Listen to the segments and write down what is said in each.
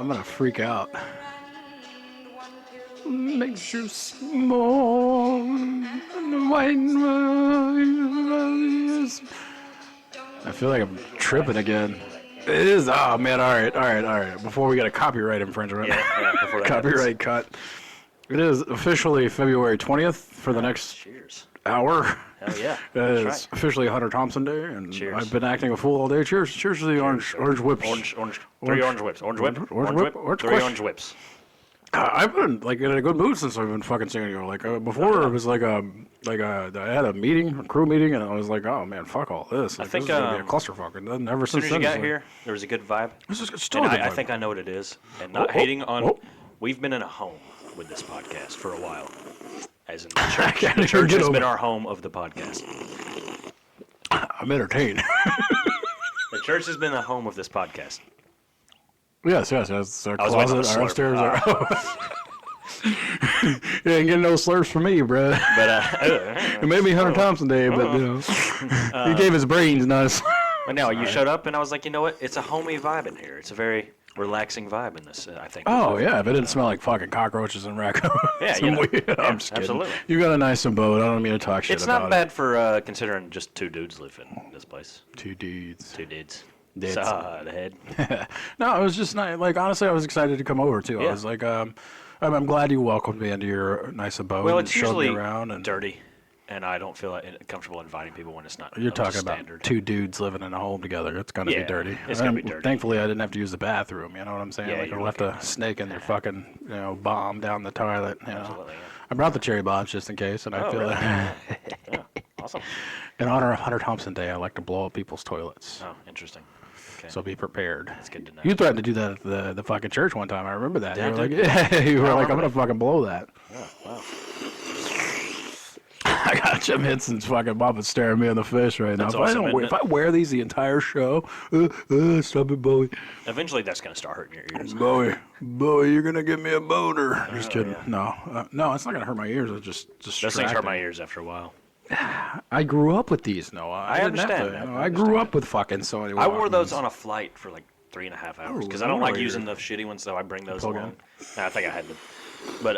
I'm gonna freak out. Makes you small. I feel like I'm tripping again. It is. Oh man! All right. Before we get a copyright infringement, before that copyright cut. It is officially February 20th for the next hour. Hell yeah! It's right. officially Hunter Thomopson Day, and Cheers. I've been acting a fool all day. Cheers to the orange whips. Three orange whips. Orange whip. Three orange whips. I've been like in a good mood since I've been fucking singing. Before it was like I had a crew meeting, and I was like, oh man, fuck all this. Like, I think this is gonna be a clusterfuck. And then ever since as soon as you got here, there was a good vibe. This is still a good vibe. I think I know what it is. And not hating on. We've been in a home with this podcast for a while, as in the church. The church has been our home of the podcast. I'm entertained. The church has been the home of this podcast. Yes. Our closet, our upstairs. You ain't getting no slurps from me, bro. But it may be Hunter Thomopson Day, but you know, he gave his brains, not his. But no, you showed up, and I was like, you know what? It's a homey vibe in here. It's a very relaxing vibe in this. I think. Oh yeah, if it didn't smell like fucking cockroaches and raccoons. Yeah, I'm just kidding. Absolutely. You got a nice abode. I don't mean to talk shit about it. It's not bad for considering just two dudes live in this place. Two dudes. The head. No, it was just nice. Like, honestly, I was excited to come over, too. Yeah. I was like, I'm glad you welcomed me into your nice abode. Well, and it's showed usually me around and dirty, and I don't feel comfortable inviting people when it's not. You're talking about standard. two dudes living in a home together. It's going to be dirty. It's going to be dirty. Thankfully, I didn't have to use the bathroom. You know what I'm saying? Yeah, like, I left a snake in their fucking, bomb down the toilet. You know? Absolutely. Yeah. I brought the cherry bombs just in case, and I feel really? that. Yeah, awesome. In honor of Hunter Thomopson Day, I like to blow up people's toilets. Oh, interesting. Okay. So be prepared. That's good to know. You threatened to do that at the fucking church one time. I remember that. Yeah, you were like, I'm gonna fucking blow that. Oh, wow. I got Jim Henson's fucking mom staring me in the face right now. If I wear these the entire show, stop it, Bowie. Eventually, that's gonna start hurting your ears. Bowie, you're gonna give me a boner. Just kidding. Yeah. No, it's not gonna hurt my ears. It's just those things hurt my ears after a while. I grew up with these, Noah. I understand. I grew up with fucking Sony Walkmans. I wore those on a flight for like 3.5 hours because I don't like using the shitty ones, so I bring those along. Nah, I think I had them. But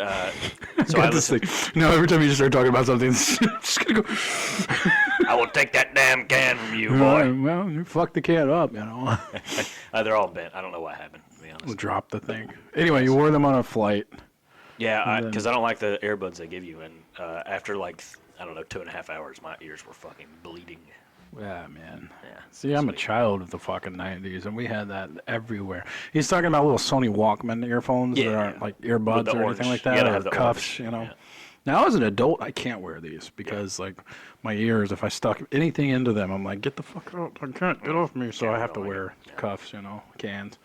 so I listened. No, every time you just start talking about something, it's just gonna go. I will take that damn can from you, boy. Well, you fucked the can up, you know. They're all bent. I don't know what happened, to be honest. We'll drop the thing. Anyway, you wore them on a flight. Yeah, because I don't like the earbuds they give you, and after like 2.5 hours, my ears were fucking bleeding. Yeah, man. Yeah. See, I'm a child of the fucking 90s, and we had that everywhere. He's talking about little Sony Walkman earphones that aren't like earbuds or anything like that, or cuffs, you know. Yeah. Now, as an adult, I can't wear these because, like, my ears, if I stuck anything into them, I'm like, get the fuck out. I can't get off me, so I have to wear cuffs, cans.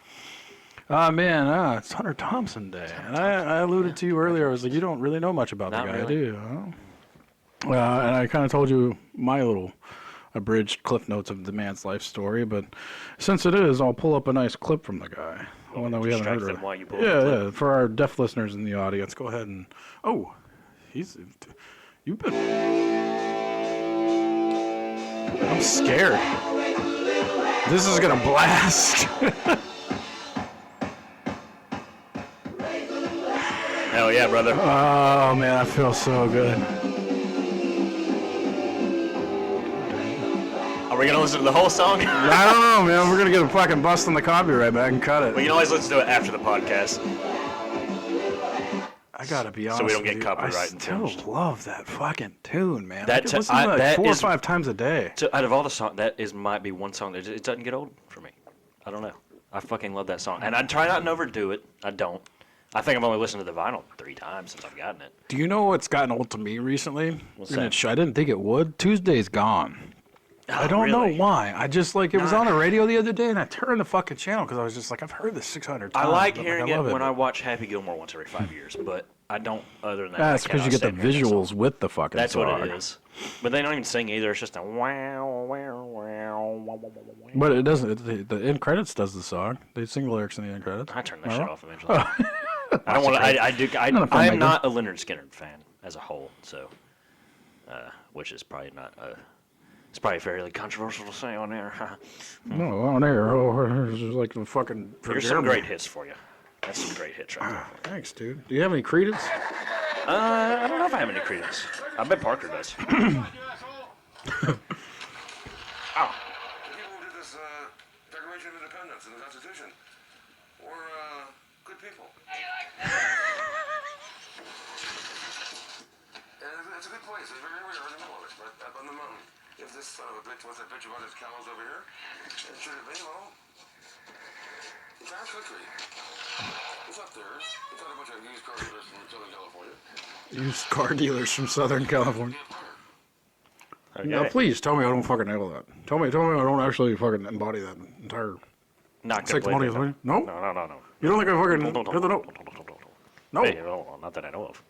It's Hunter Thomopson Day. And I alluded to you earlier. I was like, you don't really know much about the guy, do you? And I kind of told you my little abridged cliff notes of the man's life story, but since it is, I'll pull up a nice clip from the guy. One that we haven't heard of. Yeah, for our deaf listeners in the audience, go ahead and... Oh, you've been... I'm scared. This is gonna blast. Hell yeah, brother. Oh, man, I feel so good. Are we going to listen to the whole song? I don't know, man. We're going to get a fucking bust on the copyright back and cut it. Well, you can always listen to it after the podcast. I got to be honest. So we don't get copyright. I still love that fucking tune, man. I listen to it like 4 or 5 times a day. So out of all the songs, might be one song that it doesn't get old for me. I don't know. I fucking love that song. And I try not to overdo it. I don't. I think I've only listened to the vinyl 3 times since I've gotten it. Do you know what's gotten old to me recently? What's that? I didn't think it would. Tuesday's Gone. Oh, I don't know why. I just it was on the radio the other day, and I turned the fucking channel because I was just like, I've heard this 600 times. I like hearing it when I watch Happy Gilmore once every 5 years, but I don't other than that. That's because you get the visuals with the fucking That's song. what it is. But they don't even sing either. It's just a wow, wow, wow. But it doesn't. The end credits does the song. They sing the lyrics in the end credits. I turn that shit off eventually. I don't want to. I am not a Leonard Skinner fan as a whole, so which is probably not. It's probably fairly controversial to say on air. No, on air. Oh, it's just like the fucking. Here's some great hits for you. That's some great hits right there. Thanks, dude. Do you have any Credence? I don't know if I have any Credence. I bet Parker does. Ow. People who did this Declaration of Independence and the Constitution were good people. And it's a good place. It's very rare in the middle of it, right up on the mountain. If this son of a bitch wants that bitch about his cows over here, and should it be, well, it's our country. It's up there. It's not a bunch of used car dealers from Southern California. Used car dealers from Southern California. Okay. No, please tell me I don't fucking nail that. Tell me I don't actually fucking embody that entire Not 6 completely. money. No? No. You don't think I fucking hit the note? No. Hey, well, not that I know of.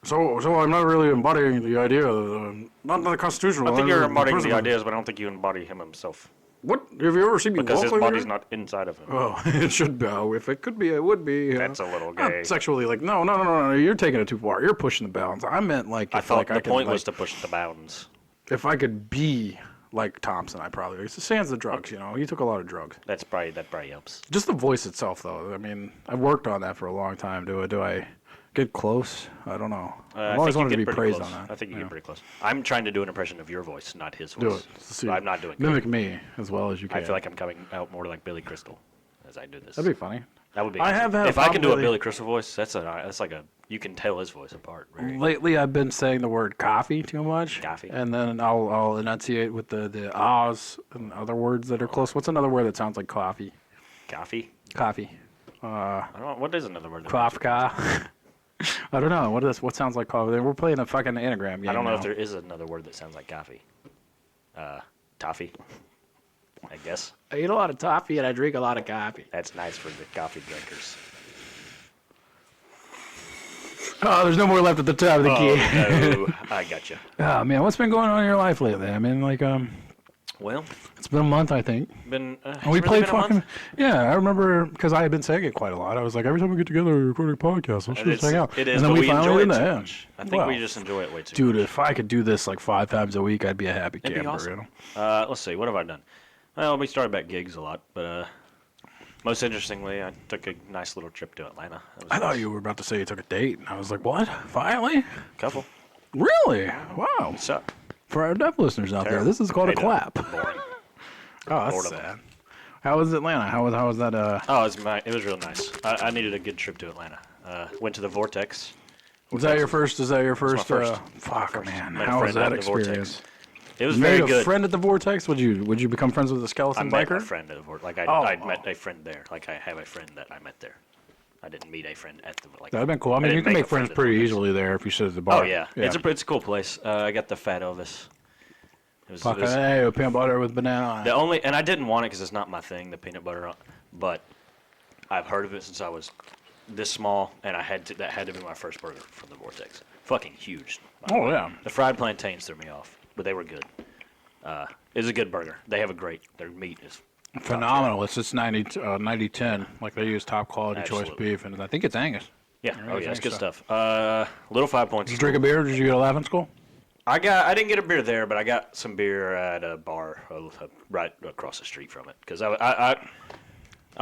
So I'm not really embodying the idea of not the constitutional. I think you're embodying the ideas, but I don't think you embody him himself. What? Have you ever seen me Because walk his like body's that? not inside of him. Oh, it should be. Oh, if it could be, it would be. That's a little not gay. sexually, like, no. You're taking it too far. You're pushing the bounds. I meant like. I thought the point was to to push the bounds. If I could be like Thompson, I probably. It's sans the drugs, you know. He took a lot of drugs. That probably helps. Just the voice itself, though. I mean, I've worked on that for a long time. Do I get close? I don't know. I've always wanted to be praised on that. I think you get pretty close. I'm trying to do an impression of your voice, not his Do voice. it. See, I'm not doing it. Mimic me as well as you can. I feel like I'm coming out more like Billy Crystal as I do this. That'd be funny. That would be. I have had if I can do a probably- Billy Crystal voice, that's like a. You can tell his voice apart. Very. Lately, I've been saying the word coffee too much. Coffee. And then I'll enunciate with the ahs and other words that are close. What's another word that sounds like coffee? Coffee. Coffee. I don't know. What is another word? Kafka. I don't know. What sounds like coffee? We're playing a fucking anagram game. I don't know now. if there is another word that sounds like coffee. Toffee. I guess. I eat a lot of toffee and I drink a lot of coffee. That's nice for the coffee drinkers. Oh, there's no more left at the top of the key. No, I got you. Oh man, what's been going on in your life lately? I mean, like Well, it's been a month, I think. been. And we played fucking. Yeah, I remember because I had been saying it quite a lot. I was like, every time we get together, we record a podcast. Let's just hang out. It is, and then but we we finally enjoy did it that. too much. I think we just enjoy it way too Dude, much. if I could do this like 5 times a week, I'd be a happy It'd be camper. awesome. You know? Let's see. What have I done? Well, we started back gigs a lot, but most interestingly, I took a nice little trip to Atlanta. I thought you were about to say you took a date, and I was like, what? Finally? Couple. Really? Wow. What's up? For our deaf listeners out there, this is called a clap. Boring. Oh, that's Bored of sad. How was Atlanta? How was that? Oh, it was real nice. I needed a good trip to Atlanta. Went to the Vortex. Was that your first? Is that your first? first. Fuck, man. Met a How was friend that at the Vortex. experience? It was You very made a good. friend at the Vortex? Would you become friends with a I skeleton met biker? a friend at the Vortex. Like Oh. I met a friend there. Like I have a friend that I met there. I didn't meet a friend at the like. That'd have been cool. I mean, you didn't can make make a friend friends at the pretty Vortex. easily there if you sit at the bar. Oh yeah, it's a cool place. I got the Fat Elvis. Fucking hey, peanut butter with banana on The it. only, and I didn't want it because it's not my thing, the peanut butter, but I've heard of it since I was this small, and that had to be my first burger from the Vortex. Fucking huge. Oh yeah. The fried plantains threw me off, but they were good. It's a good burger. They have their meat is Phenomenal. It's just 90-10. Like they use top quality choice Absolutely. beef, and I think it's Angus. Yeah, Really it's good nice stuff. Little 5 points. Did you drink a beer? Did you get a laugh in school? I didn't get a beer there, but I got some beer at a bar right across the street from it. Because I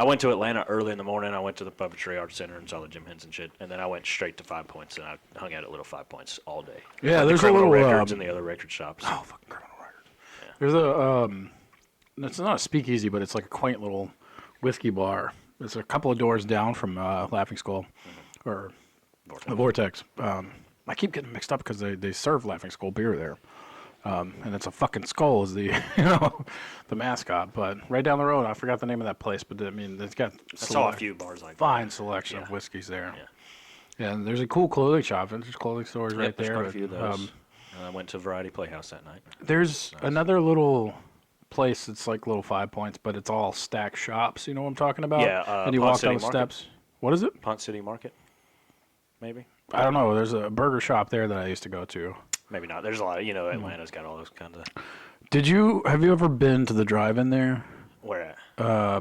went to Atlanta early in the morning. I went to the Puppetry Arts Center and saw the Jim Henson shit, and then I went straight to 5 Points, and I hung out at Little 5 Points all day. Yeah, Like there's the a Criminal little Records and the other record shops. Oh, fucking Criminal Records. Yeah. There's a it's not a speakeasy, but it's like a quaint little whiskey bar. It's a couple of doors down from Laughing Skull, or the Vortex. I keep getting mixed up because they serve Laughing Skull beer there. And it's a fucking skull is the the mascot. But right down the road, I forgot the name of that place. But I mean, it's got I saw a few bars like that. fine selection of whiskeys there. Yeah. And there's a cool clothing shop. There's clothing stores right there's there. quite a few of but, those. I went to Variety Playhouse that night. there's another little place that's like Little 5 Points, but it's all stacked shops. You know what I'm talking about? Yeah, and you Pond walk City down the Market. steps. What is it? Pont City Market, maybe? I don't know. There's a burger shop there that I used to go to. Maybe not. There's a lot of, Atlanta's got all those kind of. Have you ever been to the drive-in there? Where at? I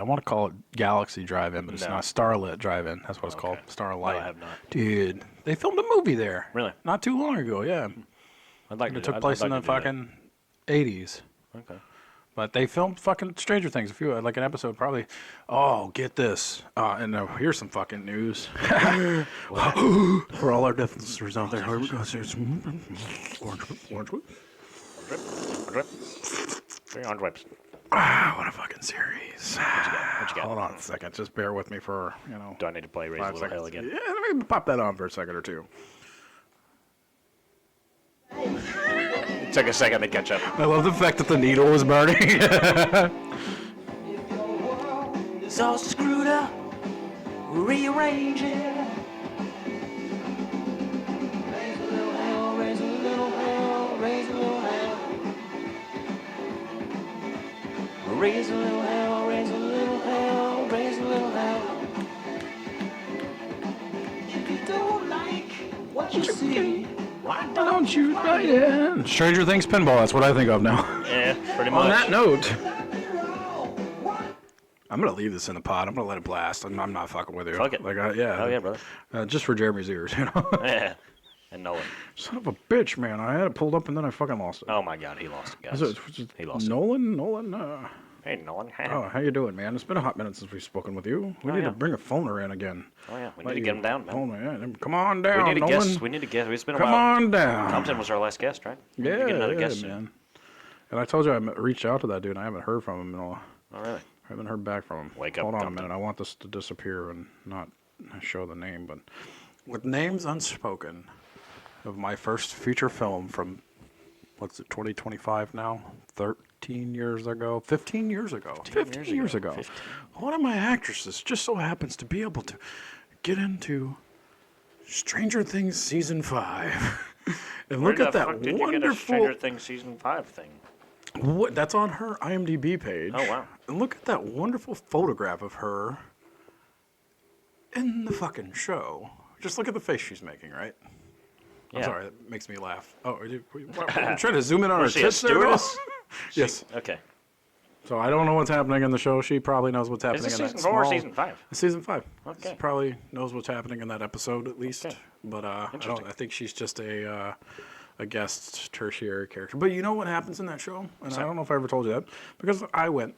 want to call it Galaxy Drive-In, but it's No. not. Starlit Drive-In. That's what it's called. Starlight. No, I have not. Dude, they filmed a movie there. Really? Not too long ago, yeah. I'd like It to. took I'd place like in the to do that. fucking 80s. Okay. But they filmed fucking Stranger Things. Like an episode, probably. Oh, get this. And here's some fucking news. For all our deaf listeners out there, here we go. Orange whip. Orange whips. What a fucking series. What you got? Hold on a second. Just bear with me for, Do I need to play Raise a Little Hell again? Yeah, let me pop that on for a second or two. It took a second to catch up. I love the fact that the needle was burning. It's all screwed up. Rearrange it. Raise a little hell, raise a little hell, raise a little hell. Raise a little hell, raise a little hell, raise a little hell. If you don't like what you see, why Don't you die in. Stranger Things pinball, that's what I think of now. Yeah, pretty much. On that note, I'm going to leave this in the pod. I'm going to let it blast. I'm not fucking with you. Fuck it. Yeah. Oh, yeah, brother. Just for Jeremy's ears, Yeah. And Nolan. Son of a bitch, man. I had it pulled up and then I fucking lost it. Oh, my God, he lost it, guys. He lost it. Nolan? Hey, Nolan. Oh, how you doing, man? It's been a hot minute since we've spoken with you. We need to bring a phoner in again. Oh, yeah. We need to get him down, man. Oh, man. Come on down, We need to Nolan. guess. We need to guess. It's been a Come while. on down. Thompson was our last guest, right? We need to get another guest soon. man. And I told you I reached out to that dude and I haven't heard from him in a while. Oh, really? I haven't heard back from him. Wake up, Hold on a Compton. minute. I want this to disappear and not show the name, but with names unspoken of my first feature film from, 2025 now? 13 years ago? 15 years ago? 15 years ago. 15. One of my actresses just so happens to be able to get into Stranger Things Season 5. And look at that Where the fuck did you get a wonderful... Stranger Things Season 5 thing? That's on her IMDb page. Oh, wow. And look at that wonderful photograph of her in the fucking show. Just look at the face she's making, right? Yeah. I'm sorry, that makes me laugh. Oh, are you trying to zoom in on her Was she a tits there? Bill? stewardess? Yes. Okay. So I don't know what's happening in the show. She probably knows what's happening Is it in season that 4 or small- season 5? Season 5. Okay. She probably knows what's happening in that episode at least. Okay. But I Interesting. think she's just a guest tertiary character. But you know what happens in that show? And I don't know if I ever told you that. Because I went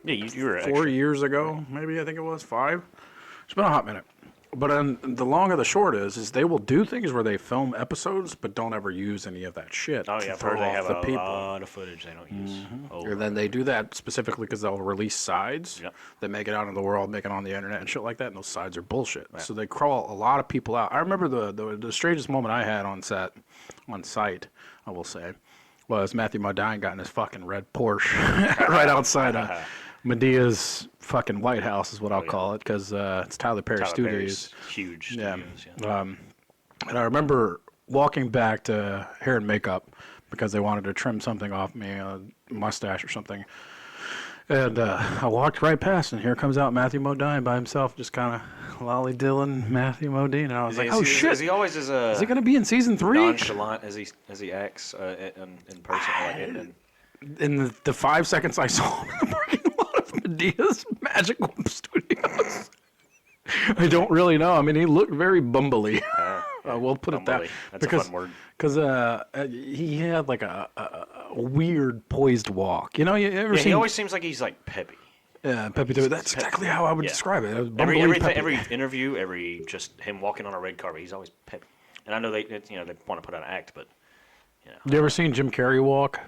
Yeah, you were 4 years ago, maybe I think it was 5. It's been a hot minute. But the long of the short is they will do things where they film episodes, but don't ever use any of that shit. Oh, to yeah, I've throw heard they off have the a people. lot of footage they don't use. Oh, And then they do that specifically because they'll release sides Yep. that make it out in the world, make it on the internet and shit like that, and those sides are bullshit. So they crawl a lot of people out. I remember the strangest moment I had on site, I will say, was Matthew Modine got in his fucking red Porsche right outside of Medea's fucking White House is what I'll call it, because it's Tyler Perry Tyler Studios. Perry's huge Yeah. studios. Yeah. And I remember walking back to hair and makeup because they wanted to trim something off me, a mustache or something. And I walked right past, and here comes out Matthew Modine by himself, just kind of lolly-dilling Matthew Modine. And I was like, oh, shit. Is he always as Is he going to be in season 3? nonchalant as he acts in person? In the 5 seconds I saw him in the parking lot of Medea's Magic Whoop Studios. I don't really know. I mean, he looked very bumbly. We'll put it that. That's a fun word. Because he had like a weird poised walk. You know, you ever seen? He always seems like he's like peppy. Yeah, Peppy. That's exactly how I would describe it. Every interview, every just him walking on a red carpet, he's always peppy. And I know they want to put on an act, but You ever seen Jim Carrey walk?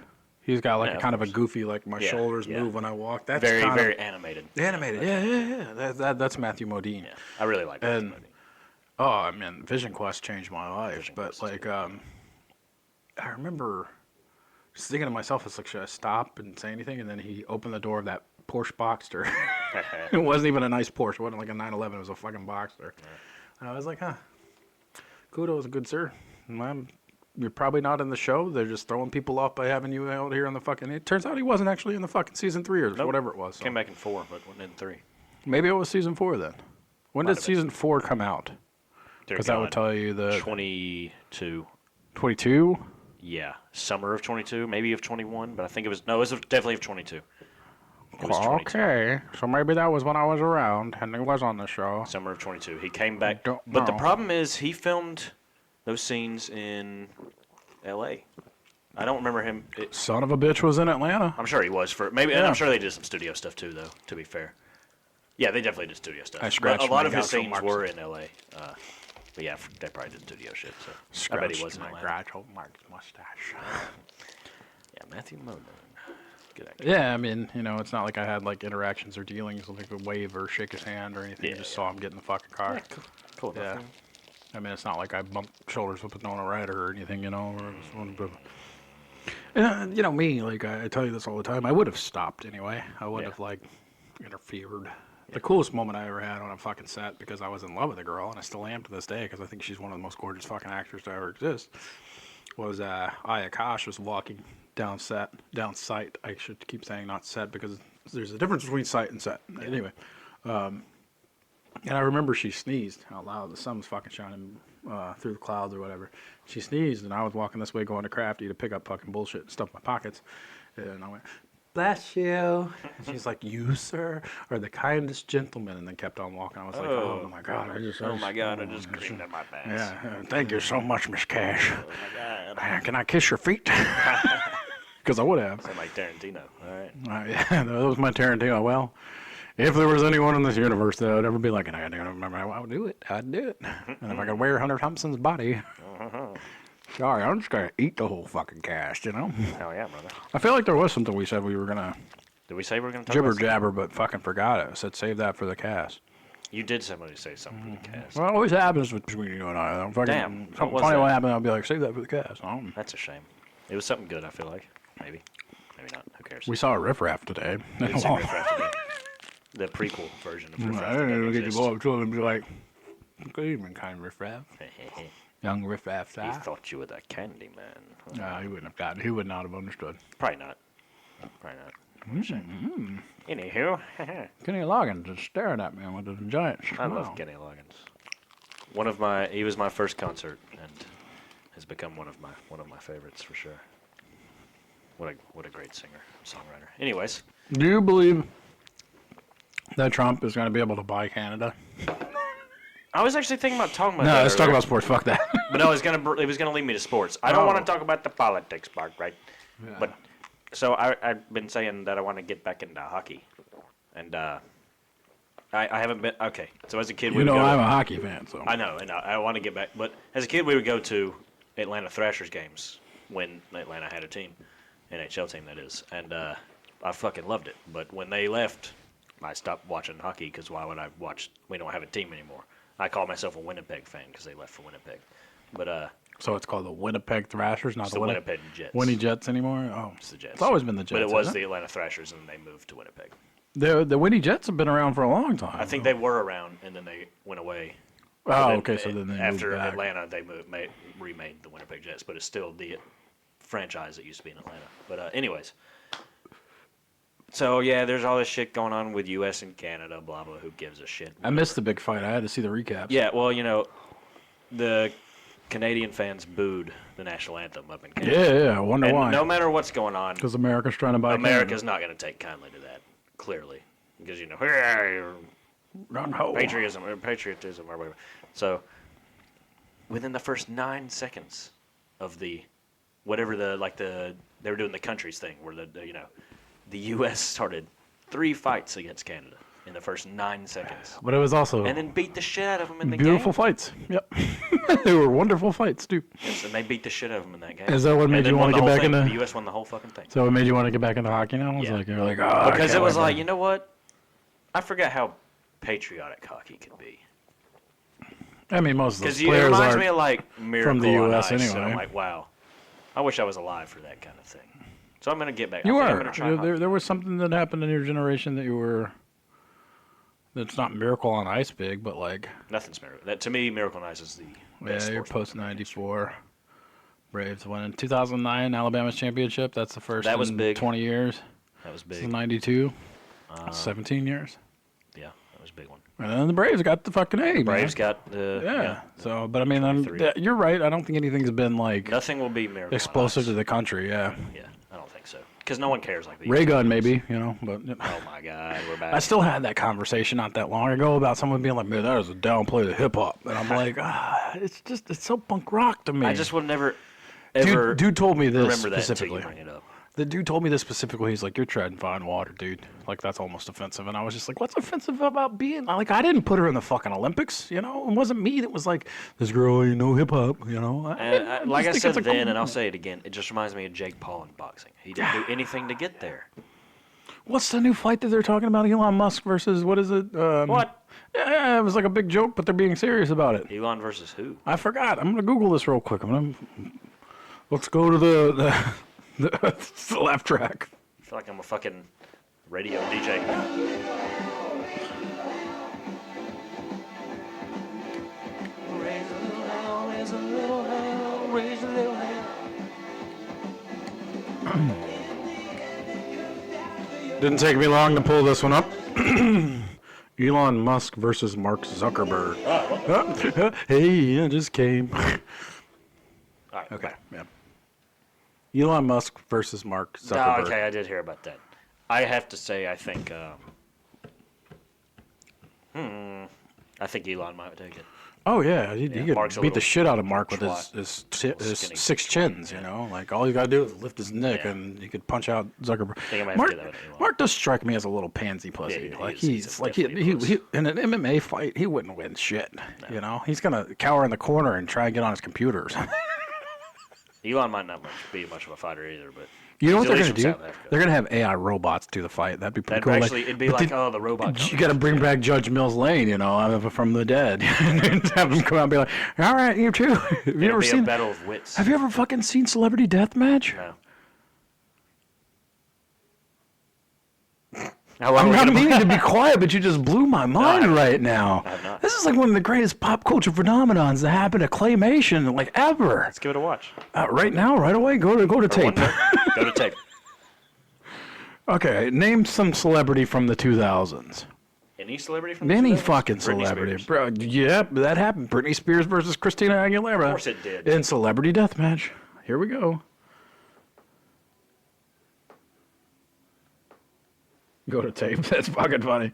He's got like Yeah, kind of a goofy, like my shoulders move when I walk. That's very kind very of animated. animated. Yeah. That's Matthew Modine. Yeah, I really like that. Oh, I mean, Vision Quest changed my life. But like, I remember just thinking to myself, it's like, should I stop and say anything? And then he opened the door of that Porsche Boxster. It wasn't even a nice Porsche. It wasn't like a 911. It was a fucking Boxster. And I was like, kudos, good sir. You're probably not in the show. They're just throwing people off by having you out here on the fucking... It turns out he wasn't actually in the fucking season 3 or whatever it was. So. Came back in 4, but wasn't in 3. Maybe it was season 4 then. When did season 4 come out? Because that would tell you the... 22. 22? Yeah, summer of 22, maybe of 21, but I think it was definitely of 22. It was 22. Okay, so maybe that was when I was around and he was on the show. Summer of 22. He came back, Don't but the know. problem is he filmed those scenes in L.A. I don't remember him. Son of a bitch was in Atlanta. I'm sure he was for maybe, and I'm sure they did some studio stuff too, though. To be fair, yeah, they definitely did studio stuff. But a lot of his scenes were in L.A. But yeah, they probably did studio shit. So I bet he was in Atlanta. Mustache. Yeah, Matthew Modine. Good actor. Yeah, I mean, it's not like I had like interactions or dealings, like a wave or shake his hand or anything. Yeah, I just saw him get in the fucking car. Yeah, cool enough. I mean, it's not like I bumped shoulders with Winona Ryder or anything, And, me, like I tell you this all the time, I would have stopped anyway. I would have like interfered. The coolest moment I ever had on a fucking set, because I was in love with a girl, and I still am to this day, because I think she's one of the most gorgeous fucking actors to ever exist, was Aya Kosh was walking down site. I should keep saying not set, because there's a difference between site and set. Yeah. Anyway, and I remember she sneezed out loud. The sun was fucking shining through the clouds or whatever. She sneezed, and I was walking this way going to Crafty to pick up fucking bullshit and stuff in my pockets. And I went, "Bless you." And she's like, "You, sir, are the kindest gentleman." And then kept on walking. I was like, oh my God. I just creamed in my pants. Yeah, thank you so much, Miss Cash. Oh my God. Can I kiss your feet? Because I would have. Sound like Tarantino. All right. Yeah, that was my Tarantino. Well, if there was anyone in this universe that I'd ever be like, and I don't remember, I would do it. I'd do it. And if I could wear Hunter Thomopson's body, sorry, I'm just going to eat the whole fucking cast, Hell yeah, brother. I feel like there was something we said we were going to Did we say we were going to talk jibber about jabber, but fucking forgot it. I said save that for the cast. You did somebody say something for the cast. Well, it always happens between you and I. Damn, what Something was funny that? will happen, I'll be like, save that for the cast. That's a shame. It was something good, I feel like. Maybe. Maybe not. Who cares? We saw a riffraff today. We did see Riff Raff today. The prequel version of Riff Raff. I didn't get to exists. go up to him and be like, good evening, kind riffraff. Young riffraff. He thought you were the candy man. No, he wouldn't have gotten. He would not have understood. Probably not. Shame. Anywho. Kenny Loggins is staring at me with the giant I smile. love Kenny Loggins. He was my first concert and has become one of my favorites for sure. What a great singer, songwriter. Anyways. Do you believe that Trump is going to be able to buy Canada? I was actually thinking about talking about No, that. let's talk about sports. Fuck that. But no, it was gonna lead me to sports. I don't want to talk about the politics part, right? Yeah. But so I've been saying that I want to get back into hockey, and I haven't been. Okay, so as a kid, I'm a hockey fan, so I know, and I want to get back. But as a kid, we would go to Atlanta Thrashers games when Atlanta had a team, NHL team that is, and I fucking loved it. But when they left, I stopped watching hockey because why would I watch? We don't have a team anymore. I call myself a Winnipeg fan because they left for Winnipeg. But so it's called the Winnipeg Thrashers, not it's the Winnipeg Jets. Winnie Jets anymore? Oh, It's the Jets. It's always been the Jets. But it was hasn't the Atlanta Thrashers, and they moved to Winnipeg. The Winnie Jets have been around for a long time. I think they were around, and then they went away. Oh, okay. So then they after moved back. Atlanta, they remade the Winnipeg Jets, but it's still the franchise that used to be in Atlanta. But anyways, so yeah, there's all this shit going on with U.S. and Canada, blah blah. Who gives a shit? I missed the big fight. I had to see the recaps. Yeah, well, the Canadian fans booed the national anthem up in Canada. Yeah. I wonder And why. no matter what's going on, Because America's trying to buy America's not going to take kindly to that, clearly. Because, patriotism or whatever. So, within the first 9 seconds of they were doing the countries thing, where the U.S. started 3 fights against Canada in the first 9 seconds. But it was also And then beat the shit out of them in the beautiful game. fights. Yep. They were wonderful fights, too. Yes, and they beat the shit out of them in that game. Is that what made And then you want won to the get whole back thing. into... The U.S. won the whole fucking thing. So it made you want to get back into hockey now? Yeah. You're like, oh, Because it was like, you know what? I forgot how patriotic hockey can be. I mean, most of those Because it players reminds are me of like Miracle the on US Ice, anyway. and I'm like, wow, I wish I was alive for that kind of thing. So I'm gonna get back. You I think I'm were. gonna try hockey. There was something that happened in your generation that you were... That's not Miracle on Ice big, but like... Nothing's Miracle. That to me, Miracle on Ice is the best. Yeah, you're sports post 94. Braves won in 2009 Alabama's championship. That's the first That was in big. 20 years. That was This big. is 92. 17 years. Yeah, that was a big one. And then the Braves got the fucking A, man. Braves got the Yeah. So, but I mean, 23. you're right. I don't think anything's been like Nothing will be Miracle explosive on to Ice. the country. Yeah. Yeah, I don't think so. Because no one cares like the Ray US gun, does. maybe, but Oh my God, we're back. I still had that conversation not that long ago about someone being like, man, that is a downplay to hip hop. And I'm like, it's so punk rock to me. I just would never. ever dude told me this remember that until specifically. you bring it up. The dude told me this specifically. He's like, "You're treading fine water, dude. Like that's almost offensive." And I was just like, "What's offensive about being like? I didn't put her in the fucking Olympics, you know. It wasn't me that was like this girl ain't no hip hop, you know." Like I said then, and I'll say it again. It just reminds me of Jake Paul in boxing. He didn't do anything to get there. What's the new fight that they're talking about? Elon Musk versus what is it? What? Yeah, it was like a big joke, but they're being serious about it. Elon versus who? I forgot. I'm gonna Google this real quick. Let's go to the laugh track. I feel like I'm a fucking radio DJ. Raise a little hell, raise a little hell, raise a little hell. Didn't take me long to pull this one up. Elon Musk versus Mark Zuckerberg. Hey, I just came. All right, Okay, yeah. Elon Musk versus Mark Oh, Zuckerberg. okay, I did hear about that. I have to say, I think Elon might take it. Oh yeah, he could Mark's a beat the little shit out of Mark with twat. his Skinny six chins. You know, like all you gotta do is lift his neck, Yeah. and he could punch out Zuckerberg. think I might have to do that with Elon. Mark does strike me as a little pansy pussy. Yeah, like he's like definitely a puss. he in an MMA fight, he wouldn't win shit. You know, he's gonna cower in the corner and try and get on his computers. Elon might not be much of a fighter either, but You know what he's they're at going to least do? from South Africa. They're going to have AI robots do the fight. That'd be pretty That'd cool. actually, it'd be but like, then the robot. you got to bring back Judge Mills Lane, you know, from the dead, and have him come out and be like, "All right, you too." Have you ever seen a battle of wits? Have you ever fucking seen Celebrity Deathmatch? No. How long I'm are we not gonna meaning to be quiet, but you just blew my mind haven't. right now. I have not. This is like one of the greatest pop culture phenomenons that happened to claymation, like ever. Let's give it a watch. Right now, right away, go to tape. Go to tape. Okay, name some celebrity from the 2000s. Any celebrity from the Any 2000s? fucking Britney celebrity, Spears. bro. Yep, that happened. Britney Spears versus Christina Aguilera. Of course it did. In Celebrity Deathmatch. Here we go. Go to tape. That's fucking funny.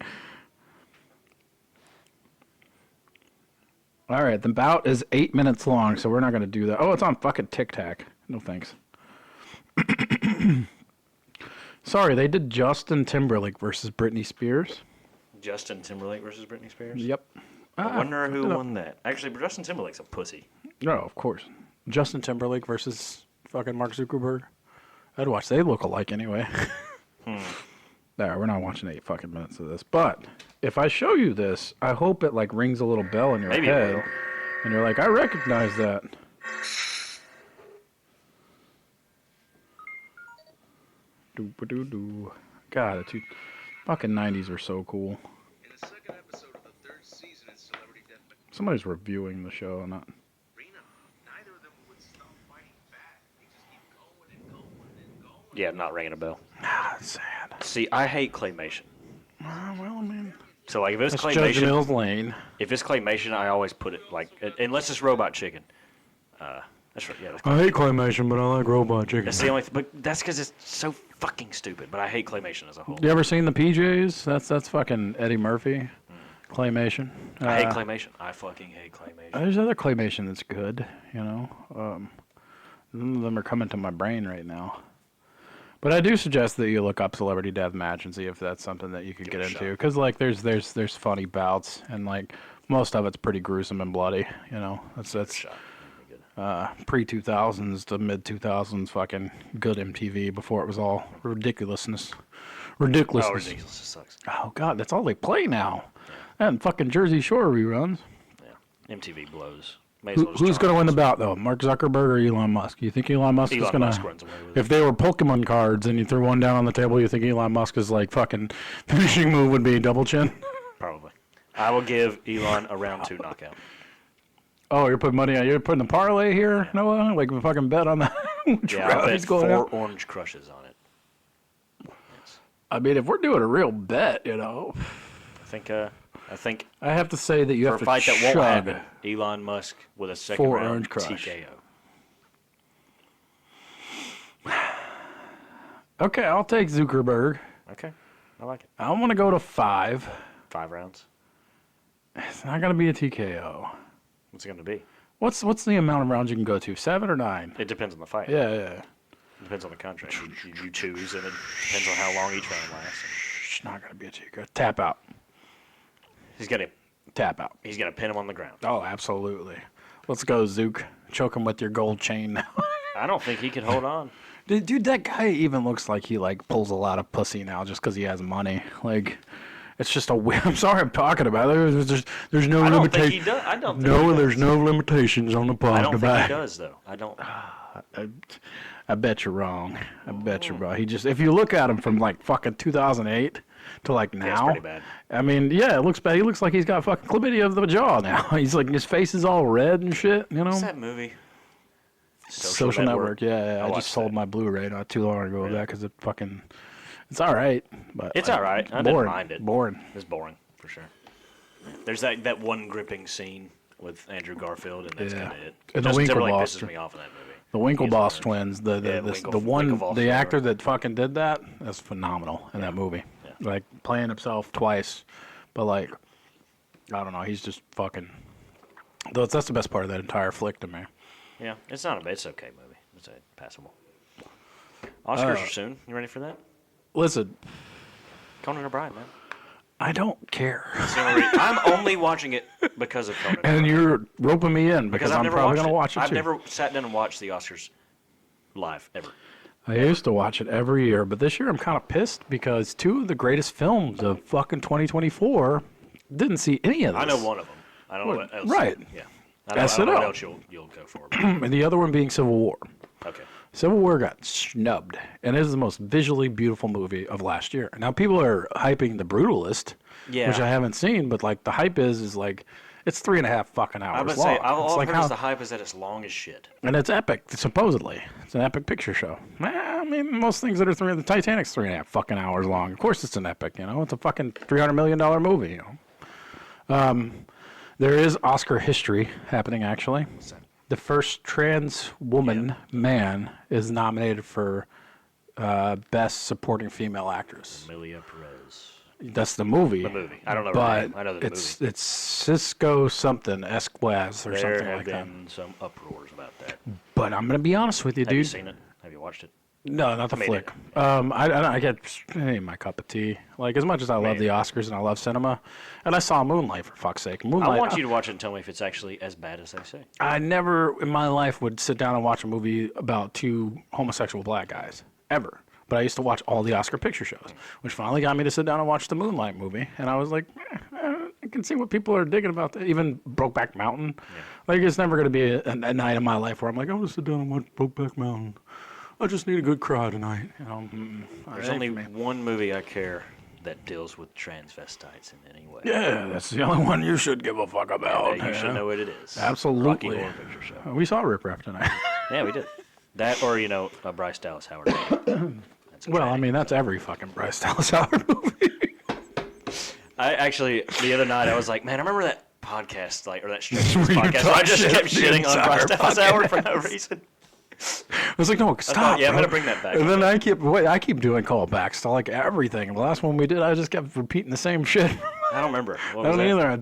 All right, the bout is 8 minutes long, so we're not going to do that. Oh, it's on fucking Tic Tac. No thanks. Sorry, they did Justin Timberlake versus Britney Spears. Justin Timberlake versus Britney Spears? Yep. I wonder who won that. Actually, Justin Timberlake's a pussy. No, of course. Justin Timberlake versus fucking Mark Zuckerberg. I'd watch. They look alike anyway. There, we're not watching 8 fucking minutes of this. But if I show you this, I hope it like rings a little bell in your Maybe it head, will. and you're like, I recognize that. Doo-ba-doo-doo. God, the fucking 90s are so cool. In the second episode of the third season in Celebrity Deathmatch Somebody's reviewing the show, not. Arena, neither of them would stop fighting back. They just keep going and going and going. Yeah, not ringing a bell. Ah, that's sad. See, I hate claymation. Well, I mean, So, like, if it's that's Judge claymation, Mills Lane. if it's claymation, I always put it, like, unless it's Robot Chicken. That's right, yeah. I hate claymation, but I like Robot Chicken. That's the only but that's because it's so fucking stupid. But I hate claymation as a whole. You ever seen the PJs? That's fucking Eddie Murphy. Claymation. I hate claymation. I fucking hate claymation. There's other claymation that's good, you know. None of them are coming to my brain right now. But I do suggest that you look up Celebrity Deathmatch and see if that's something that you could get it a into. shot. Because like there's funny bouts and like most of it's pretty gruesome and bloody. You know, that's Shot. pre-2000s to mid-2000s fucking good MTV before it was all ridiculousness. Ridiculousness. Oh, ridiculous. It sucks. Oh God, that's all they play now. And fucking Jersey Shore reruns. Yeah. MTV blows. May as well just Who's turn going to on win the this. bout though? Mark Zuckerberg or Elon Musk? You think Elon Musk is Elon going Musk to? runs away with If they were Pokemon cards and you threw one down on the table, you think Elon Musk is like fucking finishing move would be double chin? it. Probably. I will give Elon a round 2 knockout. Oh, you're putting money on. You're putting a parlay here, Noah? Like a fucking bet on that? Which Yeah, route I'll bet he's going 4 out? orange crushes on it. Yes. I mean, if we're doing a real bet, you know, I think I have to say that you for have a to fight that won't chug. happen, Elon Musk with a second 4 round orange crush. TKO. Okay, I'll take Zuckerberg. Okay. I like it. I want to go to 5. 5 rounds. It's not going to be a TKO. What's it going to be? What's the amount of rounds you can go to? 7 or 9? It depends on the fight. Yeah. It depends on the contract. You choose, and it depends on how long each round lasts. It's not gonna be a Chico. Tap out. He's gonna pin him on the ground. Oh, absolutely. Let's go, Zook. Choke him with your gold chain now. I don't think he can hold on. Dude, that guy even looks like he pulls a lot of pussy now just because he has money. It's just a. I'm sorry, I'm talking about it. There's no limitation. I don't think he does. I don't. Think no, he does. there's no limitations on the pod. I don't think he does, though. I don't. I bet you're wrong. I bet you're wrong. If you look at him from fucking 2008 to now, it's pretty bad. I mean, yeah, it looks bad. He looks like he's got fucking chlamydia of the jaw now. He's his face is all red and shit. You know. What's that movie? Social Network. Yeah. I just sold my Blu-ray not too long ago of that because it's all right, but it's all right. I didn't mind it. Boring. It's boring for sure. There's that one gripping scene with Andrew Garfield, and that's kind of it. And the Justin Timberlake Winklevoss pisses me off in that movie. The Winklevoss twins, the actor that fucking did that's phenomenal in that movie. Yeah. Playing himself twice, but I don't know, he's just fucking. That's the best part of that entire flick to me. Yeah, it's not it's okay movie. It's passable. Oscars are soon. You ready for that? Listen, Conan O'Brien, man. I don't care. I'm only watching it because of Conan. And you're roping me in because I'm probably going to watch it too. I've never sat down and watched the Oscars live, ever. I used to watch it every year, but this year I'm kind of pissed because 2 of the greatest films of fucking 2024 didn't see any of this. I know one of them. I don't know what else. Right. Yeah. I don't know what else you'll go for. And the other one being Civil War. Okay. Civil War got snubbed, and it is the most visually beautiful movie of last year. Now, people are hyping The Brutalist, which I haven't seen, but the hype is it's 3.5 fucking hours long. I would say, all I've heard is the hype is that it's long as shit. And it's epic, supposedly. It's an epic picture show. I mean, most things that are the Titanic's 3.5 fucking hours long. Of course it's an epic, It's a fucking $300 million movie, There is Oscar history happening, actually. What's that? The first trans man is nominated for Best Supporting Female Actress. Amelia Perez. That's the movie. The movie. I don't know her name. I know the movie. It's Cisco something, Esquez or something like that. There have been some uproars about that. But I'm going to be honest with you, dude. Have you seen it? Have you watched it? No, not the flick. It ain't my cup of tea. As much as I love the Oscars and I love cinema, and I saw Moonlight, for fuck's sake. Moonlight, I want you to watch it and tell me if it's actually as bad as they say. I never in my life would sit down and watch a movie about 2 homosexual black guys, ever. But I used to watch all the Oscar picture shows, which finally got me to sit down and watch the Moonlight movie. And I was like, I can see what people are digging about that. Even Brokeback Mountain. Yeah. It's never going to be a night in my life where I'm like, I'm going to sit down and watch Brokeback Mountain. I just need a good cry tonight. There's only one movie I care that deals with transvestites in any way. Yeah, that's the only one you should give a fuck about. You should know what it is. Absolutely. Rocky Horror Picture Show. We saw Rip Raff tonight. Yeah, we did. That or, a Bryce Dallas Howard movie. That's every fucking Bryce Dallas Howard movie. I actually, the other night, I was like, man, I remember that podcast, or that podcast where I just kept shitting on Bryce Dallas Howard for no reason. I was like, no, stop. I'm going to bring that back. And then I keep doing callbacks to everything. The last one we did, I just kept repeating the same shit. I don't remember. I don't either.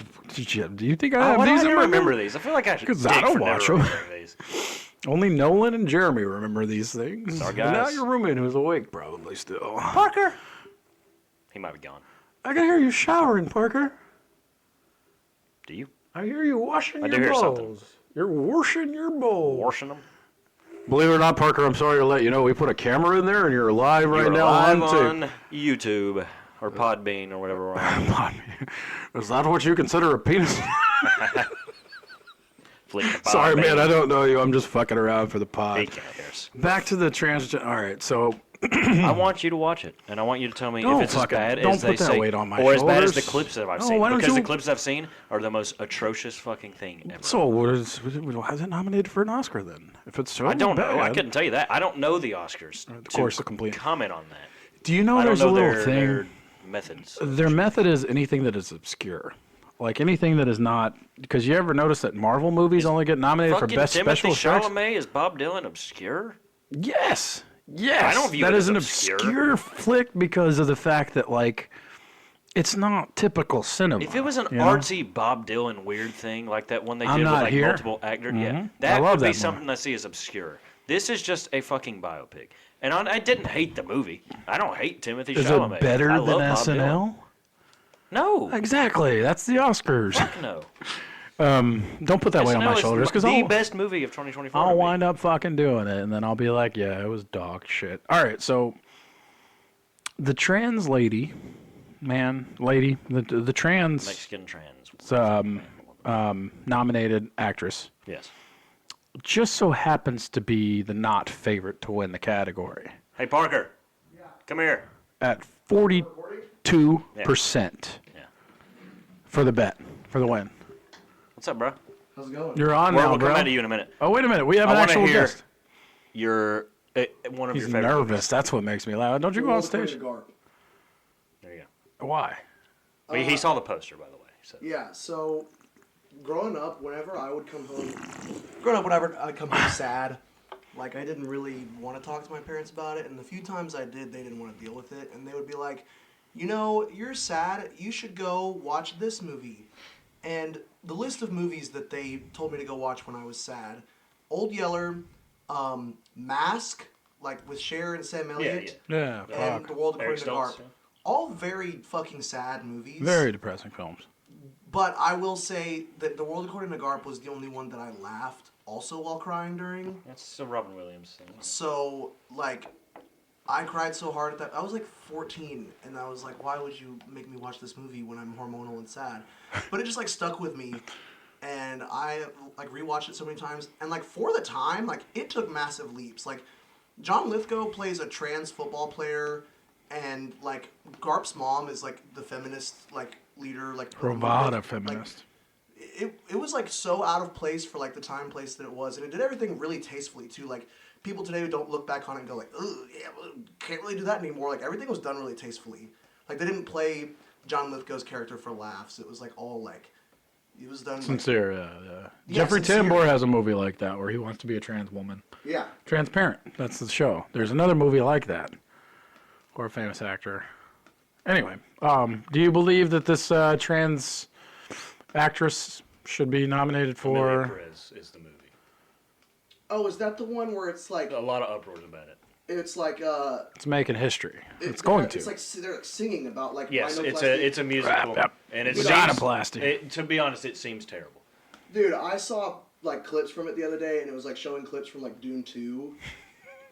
Do you think I have these? I don't remember these. I feel like I should. Because I don't watch them. Only Nolan and Jeremy remember these things. Our guys. And now your roommate who's awake probably still. Parker. He might be gone. I can hear you showering, Parker. Do you? I hear you washing your bowls. I do hear something. You're washing your bowls. Washing them? Believe it or not, Parker, I'm sorry to let you know we put a camera in there and you're live right now on YouTube or Podbean or whatever. Is that what you consider a penis? Sorry, man, I don't know you. I'm just fucking around for the pod. He cares. Back to the transgender. All right, so I want you to watch it, and I want you to tell me if it's as bad as they say, or as bad as the clips that I've seen. Because the clips I've seen are the most atrocious fucking thing ever. So, why is it nominated for an Oscar then? If it's so I don't bad. know. I couldn't tell you that. I don't know the Oscars. Of course, the complete comment on that. Do you know there's a little thing? Their methods. Their method is anything that is obscure. Like anything that is not, because you ever notice that Marvel movies only get nominated for best special effects? Chalamet is Bob Dylan obscure? Yes. I don't view that it is as an obscure flick because of the fact that it's not typical cinema. If it was an you know? artsy Bob Dylan weird thing like that one they I'm did with Not like Here. multiple actors, Mm-hmm. that love would be that something I see as obscure. This is just a fucking biopic, and I didn't hate the movie. I don't hate Timothy Is Chalamet. it better I than love Bob SNL? Dylan. No, Exactly. That's the Oscars. fuck no. Don't put that weight on my SNL is shoulders because the best movie of 2024. I'll to me. wind up fucking doing it, and then I'll be like, yeah, it was dog shit. All right, so the trans lady, the trans Mexican trans. nominated actress Yes. just so happens to be the not favorite to win the category Hey Parker, come here. at 42% Yeah. for the bet, for the win. What's up, bro? How's it going? You're on We'll now, come bro. back to you in a minute. Oh, wait a minute. We have I an wanna actual hear- guest. You're one of He's your favorite nervous. movies. That's what makes me laugh. Don't you go on stage? There you Why? go. He saw the poster, by the way. So. Yeah, so growing up, whenever I'd come home sad, like I didn't really want to talk to my parents about it, and the few times I did, they didn't want to deal with it, and they would be like, you know, you're sad, you should go watch this movie. And the list of movies that they told me to go watch when I was sad, Old Yeller, Mask, like with Cher and Sam Elliott, Yeah, and fuck. The World According Eric to Garp. Stoltz, yeah. All very fucking sad movies. Very depressing films. But I will say that The World According to Garp was the only one that I laughed also while crying during. That's a Robin Williams thing. So, like, I cried so hard at that. I was like 14, and I was like, why would you make me watch this movie when I'm hormonal and sad? But it just, like, stuck with me. And I, like, rewatched it so many times. And, like, for the time, like, it took massive leaps. Like, John Lithgow plays a trans football player, and, like, Garp's mom is, like, the feminist, like, leader, like... Bravada feminist. It was like so out of place for like the time place that it was, and it did everything really tastefully too. Like people today don't look back on it and go like, oh yeah, well, can't really do that anymore. Like everything was done really tastefully. Like they didn't play John Lithgow's character for laughs. It was like all like it was done Sincere, yeah. Yeah, Jeffrey sincere. Tambor has a movie like that where he wants to be a trans woman. Yeah. Transparent. That's the show. There's another movie like that. Or a famous actor. Anyway, do you believe that this trans actress should be nominated Amelia for... Perez is the movie. Oh, is that the one where it's like A lot of uproars about it. it's like It's making history. It's going to. It's like they're like singing about like Yes, it's rhinoplasty. a musical, Yep. and it Vaginoplasty. seems, to be honest, it seems terrible. Dude, I saw like clips from it the other day, and it was like showing clips from like Dune 2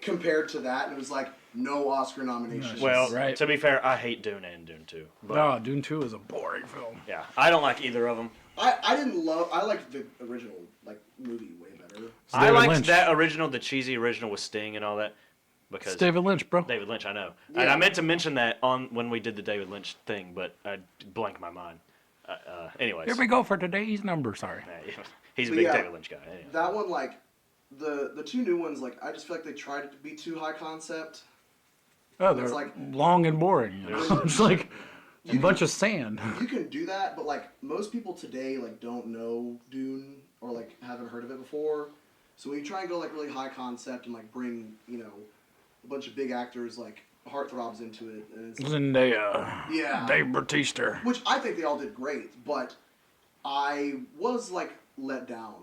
compared to that, and it was like no Oscar nominations. Well, Right. to be fair, I hate Dune and Dune 2. But No, Dune 2 is a boring film. yeah, I don't like either of them. I liked the original like movie way better. I David liked Lynch. that original, the cheesy original with Sting and all that, because It's David Lynch, bro. David Lynch, I know. And Yeah. I meant to mention that on when we did the David Lynch thing, but I blanked my mind. Anyways, Here we go for today's number. Sorry. he's a But big yeah, David Lynch guy. Anyway. That one like the two new ones like I just feel like they tried to be too high concept. Oh, they're It's like- long and boring. You know? It's like a bunch of sand. You can do that, but like most people today like don't know Dune or like haven't heard of it before. So when you try and go like really high concept and like bring a bunch of big actors like heartthrobs into it, and it's Zendaya. yeah, Dave Bautista. which I think they all did great, but I was like let down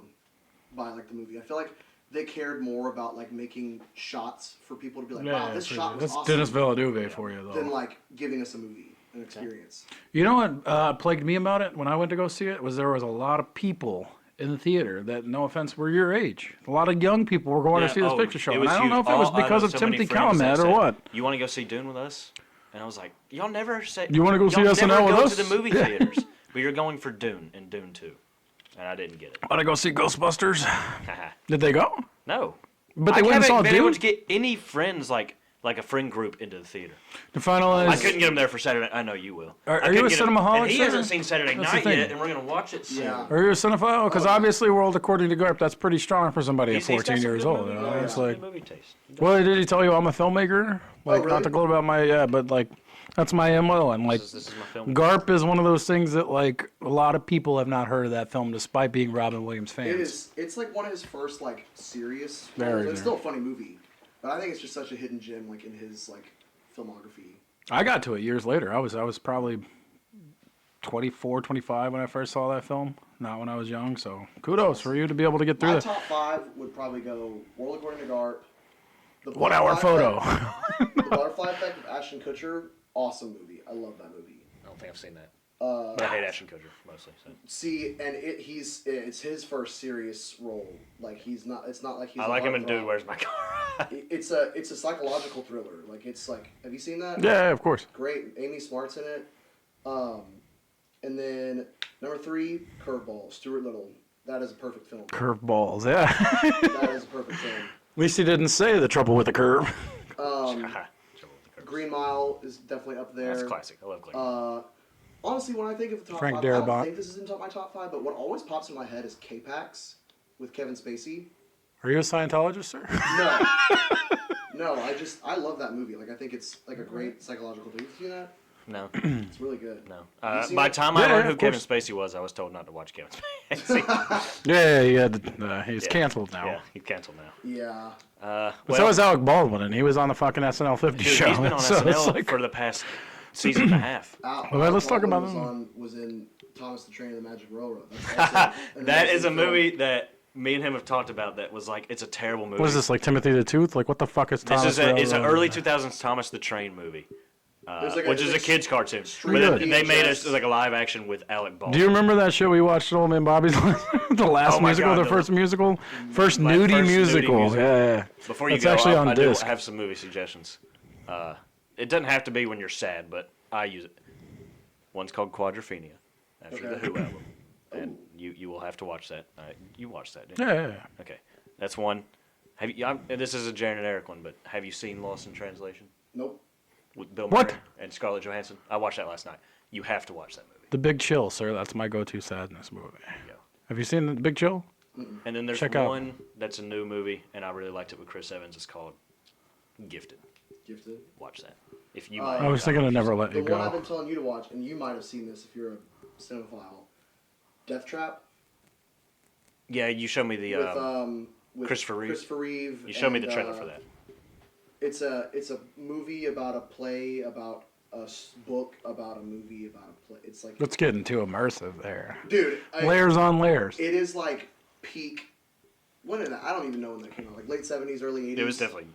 by like the movie. I feel like they cared more about like making shots for people to be like, wow, this shot was that's awesome, Dennis Villeneuve for you, than though. like giving us a movie, an experience. You know what plagued me about it when I went to go see it was there was a lot of people in the theater that, no offense, were your age. A lot of young people were going to see this picture show. it And was I don't know huge. if it was I know because of so many Timothy friends that Chalamet or said, what. You want to go see Dune with us? And I was like, y'all never say. You wanna go see y'all SNL never with go us? to the movie theaters, but you're going for Dune and Dune 2, and I didn't get it. Want to go see Ghostbusters? Did they go? No. But they I went and haven't saw been able Dune? to get any friends like a friend group into the theater. To finalize... I couldn't get them there for Saturday. I know you will. Are I you couldn't a get 'em- cinemaholic, And he sir? hasn't seen Saturday That's the Night thing. yet, and we're gonna watch it soon. Yeah. Are you a cinephile? Because obviously, World According to Garp, that's pretty strong for somebody at He's got 14 some years good old. movie- You know? It's like, good movie taste. well, did he tell you I'm a filmmaker? Like, really? not to gloat about my, but like, that's my MO. And like, This is my film. Garp is one of those things that like a lot of people have not heard of that film, despite being Robin Williams fans. It is. It's like one of his first like serious. Very It's good. still a funny movie, but I think it's just such a hidden gem like in his like filmography. I got to it years later. I was probably 24, 25 when I first saw that film. Not when I was young. So kudos for you to be able to get through My that. top 5 would probably go World According to Garp. The 1 hour photo. The Butterfly Effect of Ashton Kutcher. Awesome movie. I love that movie. I don't think I've seen that. But I hate Ashton Kutcher mostly. So. See, and it's his first serious role. Like it's not like he's. I like him in Dude, Where's My Car? It's a psychological thriller. Like it's like, have you seen that? Yeah, of course. Great. Amy Smart's in it. And then number 3, Curveball. Stuart Little. That is a perfect film. Curveballs, yeah. That is a perfect film. At least he didn't say The Trouble with the Curve. Green Mile is definitely up there. That's classic. I love Green Mile. Honestly, when I think of the top Frank 5, Darabont. I don't think this is in my top 5, but what always pops in my head is K-Pax with Kevin Spacey. Are you a Scientologist, sir? No, I love that movie. Like, I think it's like a great psychological thing. You see that? No. It's really good. No. Have you seen By it? the time I learned who of Kevin course. Spacey was, I was told not to watch Kevin Spacey. Yeah, he's canceled now. Yeah, he's canceled now. Yeah. But so is Alec Baldwin, and he was on the fucking SNL 50 Dude, show. he's been on So it's SNL like- for the past season and a half. Well, let's talk about was in Thomas the Train and the Magic Railroad. That's also an That amazing is a film. movie that me and him have talked about that was like, it's a terrible movie. What is this, like Timothy the Tooth? Like, what the fuck is Thomas? This is it's an Railroad? early 2000s Thomas the Train movie. There's Which is a kid's cartoon. Street But Good. they made VHS. us like a live action with Alec Baldwin. Do you remember that show we watched at Old Man Bobby's? The last Oh my musical, God, the the- first musical? First My nudie first nudie musical. musical. Yeah. Before you That's go, actually I on do disc. have some movie suggestions. It doesn't have to be when you're sad, but I use it. One's called Quadrophenia, after the Okay. Who album. And you will have to watch that. You watched that, didn't Yeah. you? Okay. That's one. Have you? And this is a Jared and Eric one, but have you seen Lost in Translation Nope. with Bill What? Muarry and Scarlett Johansson? I watched that last night. You have to watch that movie. The Big Chill, sir. That's my go-to sadness movie. There you go. Have you seen The Big Chill? And then there's Check out. one that's a new movie, and I really liked it with Chris Evans. It's called Gifted. Gifted. Watch that. If you, I was thinking of Never Let The You one I've Go. been telling you to watch, and you might have seen this if you're a cinephile. Death Trap. Yeah, you showed me the. With Christopher Reeve. Christopher Reeve. You showed me and, the trailer for that. It's a movie about a play about a book about a movie about a play. It's like, Let's get into immersive there. dude, Layers on layers. it is like peak. When did that? I don't even know when that came out. Like late 70s, early 80s. It was definitely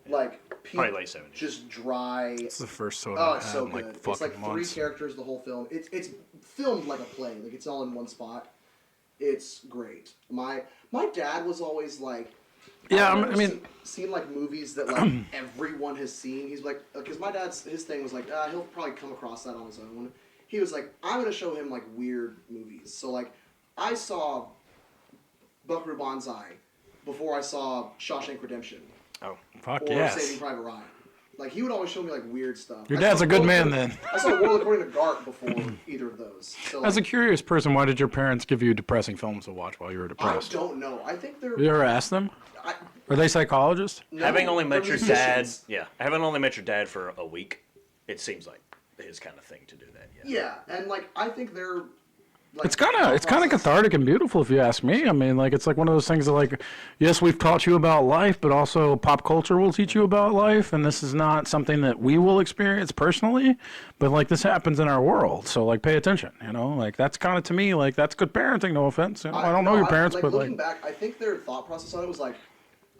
like peak, probably late 70s. Just dry. It's the first soda Oh, I it's had so in good. like It's fucking like three months. characters the whole film. It's filmed like a play. Like it's all in one spot. It's great. My dad was always like, Yeah, I've I never mean- seen like movies that like everyone has seen. He's like, because my dad's his thing was like, he'll probably come across that on his own. He was like, I'm gonna show him like weird movies. So like, I saw Buckaroo Banzai before I saw Shawshank Redemption Oh, Fuck or yes. Saving Private Ryan. Like he would always show me like weird stuff. Your I dad's saw a good World man According- then. I saw World According to Garp before either of those. So As a like, curious person, why did your parents give you depressing films to watch while you were I depressed? don't know. I think they're. You ever asked them? I, Are they psychologists? no, having only met they're your dad, musicians. having only met your dad for a week, it seems like his kind of thing to do that. Yeah. Yeah, and like I think they're. Like, It's kind of cathartic and beautiful if you ask me. I mean, like it's like one of those things that like, yes, we've taught you about life, but also pop culture will teach you about life, and this is not something that we will experience personally, but like this happens in our world, so like pay attention, you know? Like that's kind of to me like that's good parenting. No offense, you know? I don't know your parents, but looking like back, I think their thought process on it was like,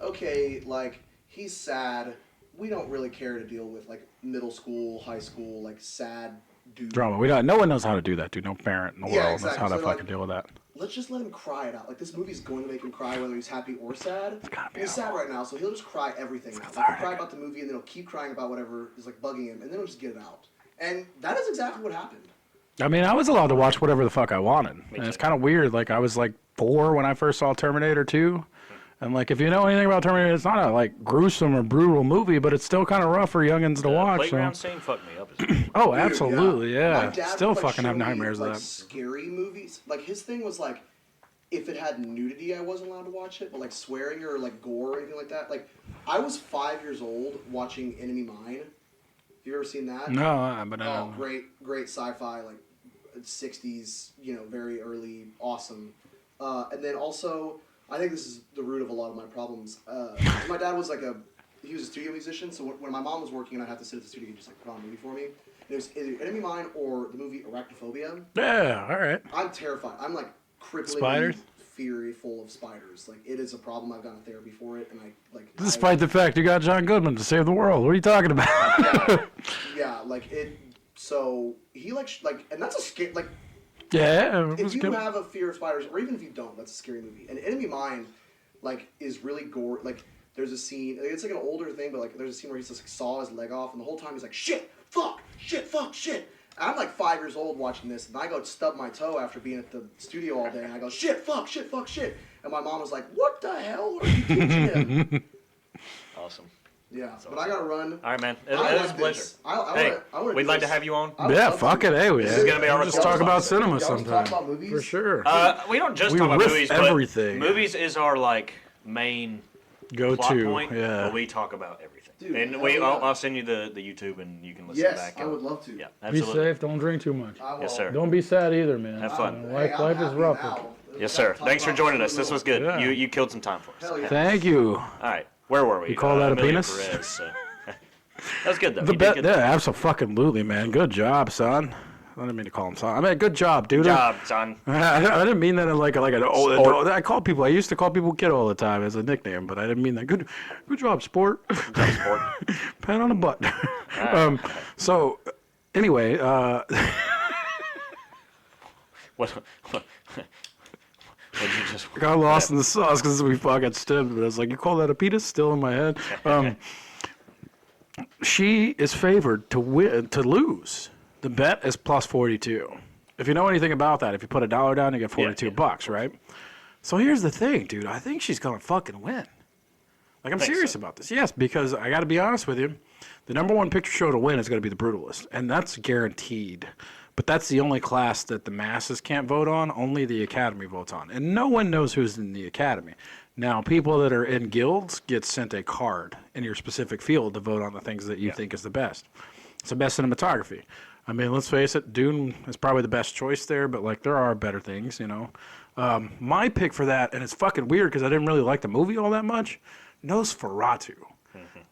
okay, like he's sad. We don't really care to deal with like middle school, high school, like sad dude. drama. No one knows how to do that, dude. No parent in the Yeah, world knows how to exactly. So, fucking like, deal with that. Let's just let him cry it out. Like this movie's going to make him cry whether he's happy or sad. gotta be He's sad awful. right now, so he'll just cry everything out. Like, he'll cathartic. cry about the movie and then he'll keep crying about whatever is like bugging him, and then he'll just get it out. And that is exactly what happened. I mean, I was allowed to watch whatever the fuck I wanted. And it's kind of weird. Like, I was like 4 when I first saw Terminator 2. And like, if you know anything about Terminator, it's not a like gruesome or brutal movie, but it's still kind of rough for youngins to watch. Playground So. scene fucked me up. As well. Oh, Dude, absolutely, My yeah. dad Still would, like, fucking have show me, nightmares like, of that. scary movies. Like his thing was like, if it had nudity, I wasn't allowed to watch it. But like swearing or like gore or anything like that. Like, I was 5 years old watching Enemy Mine. Have you ever seen that? No, but Oh, great sci-fi, like 60s, very early, awesome. And then also, I think this is the root of a lot of my problems. My dad was he was a studio musician, so when my mom was working and I'd have to sit at the studio, he'd just like put on a movie for me. It was either Enemy Mine or the movie Arachnophobia. Yeah, all right. I'm terrified. I'm like crippling Spiders? fearful of spiders. Like it is a problem. I've gone to therapy for it, and Despite the fact you got John Goodman to save the world, what are you talking about? yeah, like it. So he and that's a scary like. Yeah. If you have a fear of spiders, or even if you don't, that's a scary movie. And Enemy Mine, like, is really gore. Like, there's a scene. It's like an older thing, but like, there's a scene where he just like saw his leg off, and the whole time he's like, shit, fuck, shit. And I'm like 5 years old watching this, and I go stub my toe after being at the studio all day, and I go, shit. And my mom was like, what the hell are you teaching him? Awesome. Yeah, but I gotta run. All right, man. It was a pleasure. We'd like to have you on. Yeah, fuck it. Hey, This is gonna be our just talk about cinema sometime. Talk about movies? For sure. We don't just We talk about riff movies, everything. but movies is our like main Go plot to. point. Yeah. But we talk about everything. Dude, and hell yeah. I'll send you the YouTube and you can listen Yes, back. I would love to. Yeah, Be absolutely. safe. Don't drink too much. I will. Yes, sir. Don't be sad either, man. Have fun. Hey, I'm Life is happy rough. now. Yes, sir. Talk Thanks for about joining us. something This was little. good. Yeah. You killed some time for us. Hell yeah. Thank you. All right. Where were we? You call that a Amelia penis? Perez, so. That was good, though. The You did bet, good. yeah, absolutely, man. Good job, son. I didn't mean to call him son. I mean, good job, dude. Good job, son. I didn't mean that in like an Sport. I used to call people kid all the time as a nickname, but I didn't mean that. Good job, sport. Good job, sport. Pat on the butt. Right. So, anyway, What did you just... I got lost in the sauce because we fucking stibbed, but I was like, you call that a penis? Still in my head. She is favored to lose. The bet is plus 42. If you know anything about that, if you put $1 down, you get 42 bucks, right? So here's the thing, dude. I think she's gonna fucking win. Like, I'm serious about this. Yes, because I got to be honest with you. The number one picture show to win is going to be The Brutalist, and that's guaranteed. But that's the only class that the masses can't vote on. Only the Academy votes on. And no one knows who's in the Academy. Now, people that are in guilds get sent a card in your specific field to vote on the things that you think is the best. It's the best cinematography. I mean, let's face it, Dune is probably the best choice there, but, like, there are better things, you know. My pick for that, and it's fucking weird because I didn't really like the movie all that much, Nosferatu.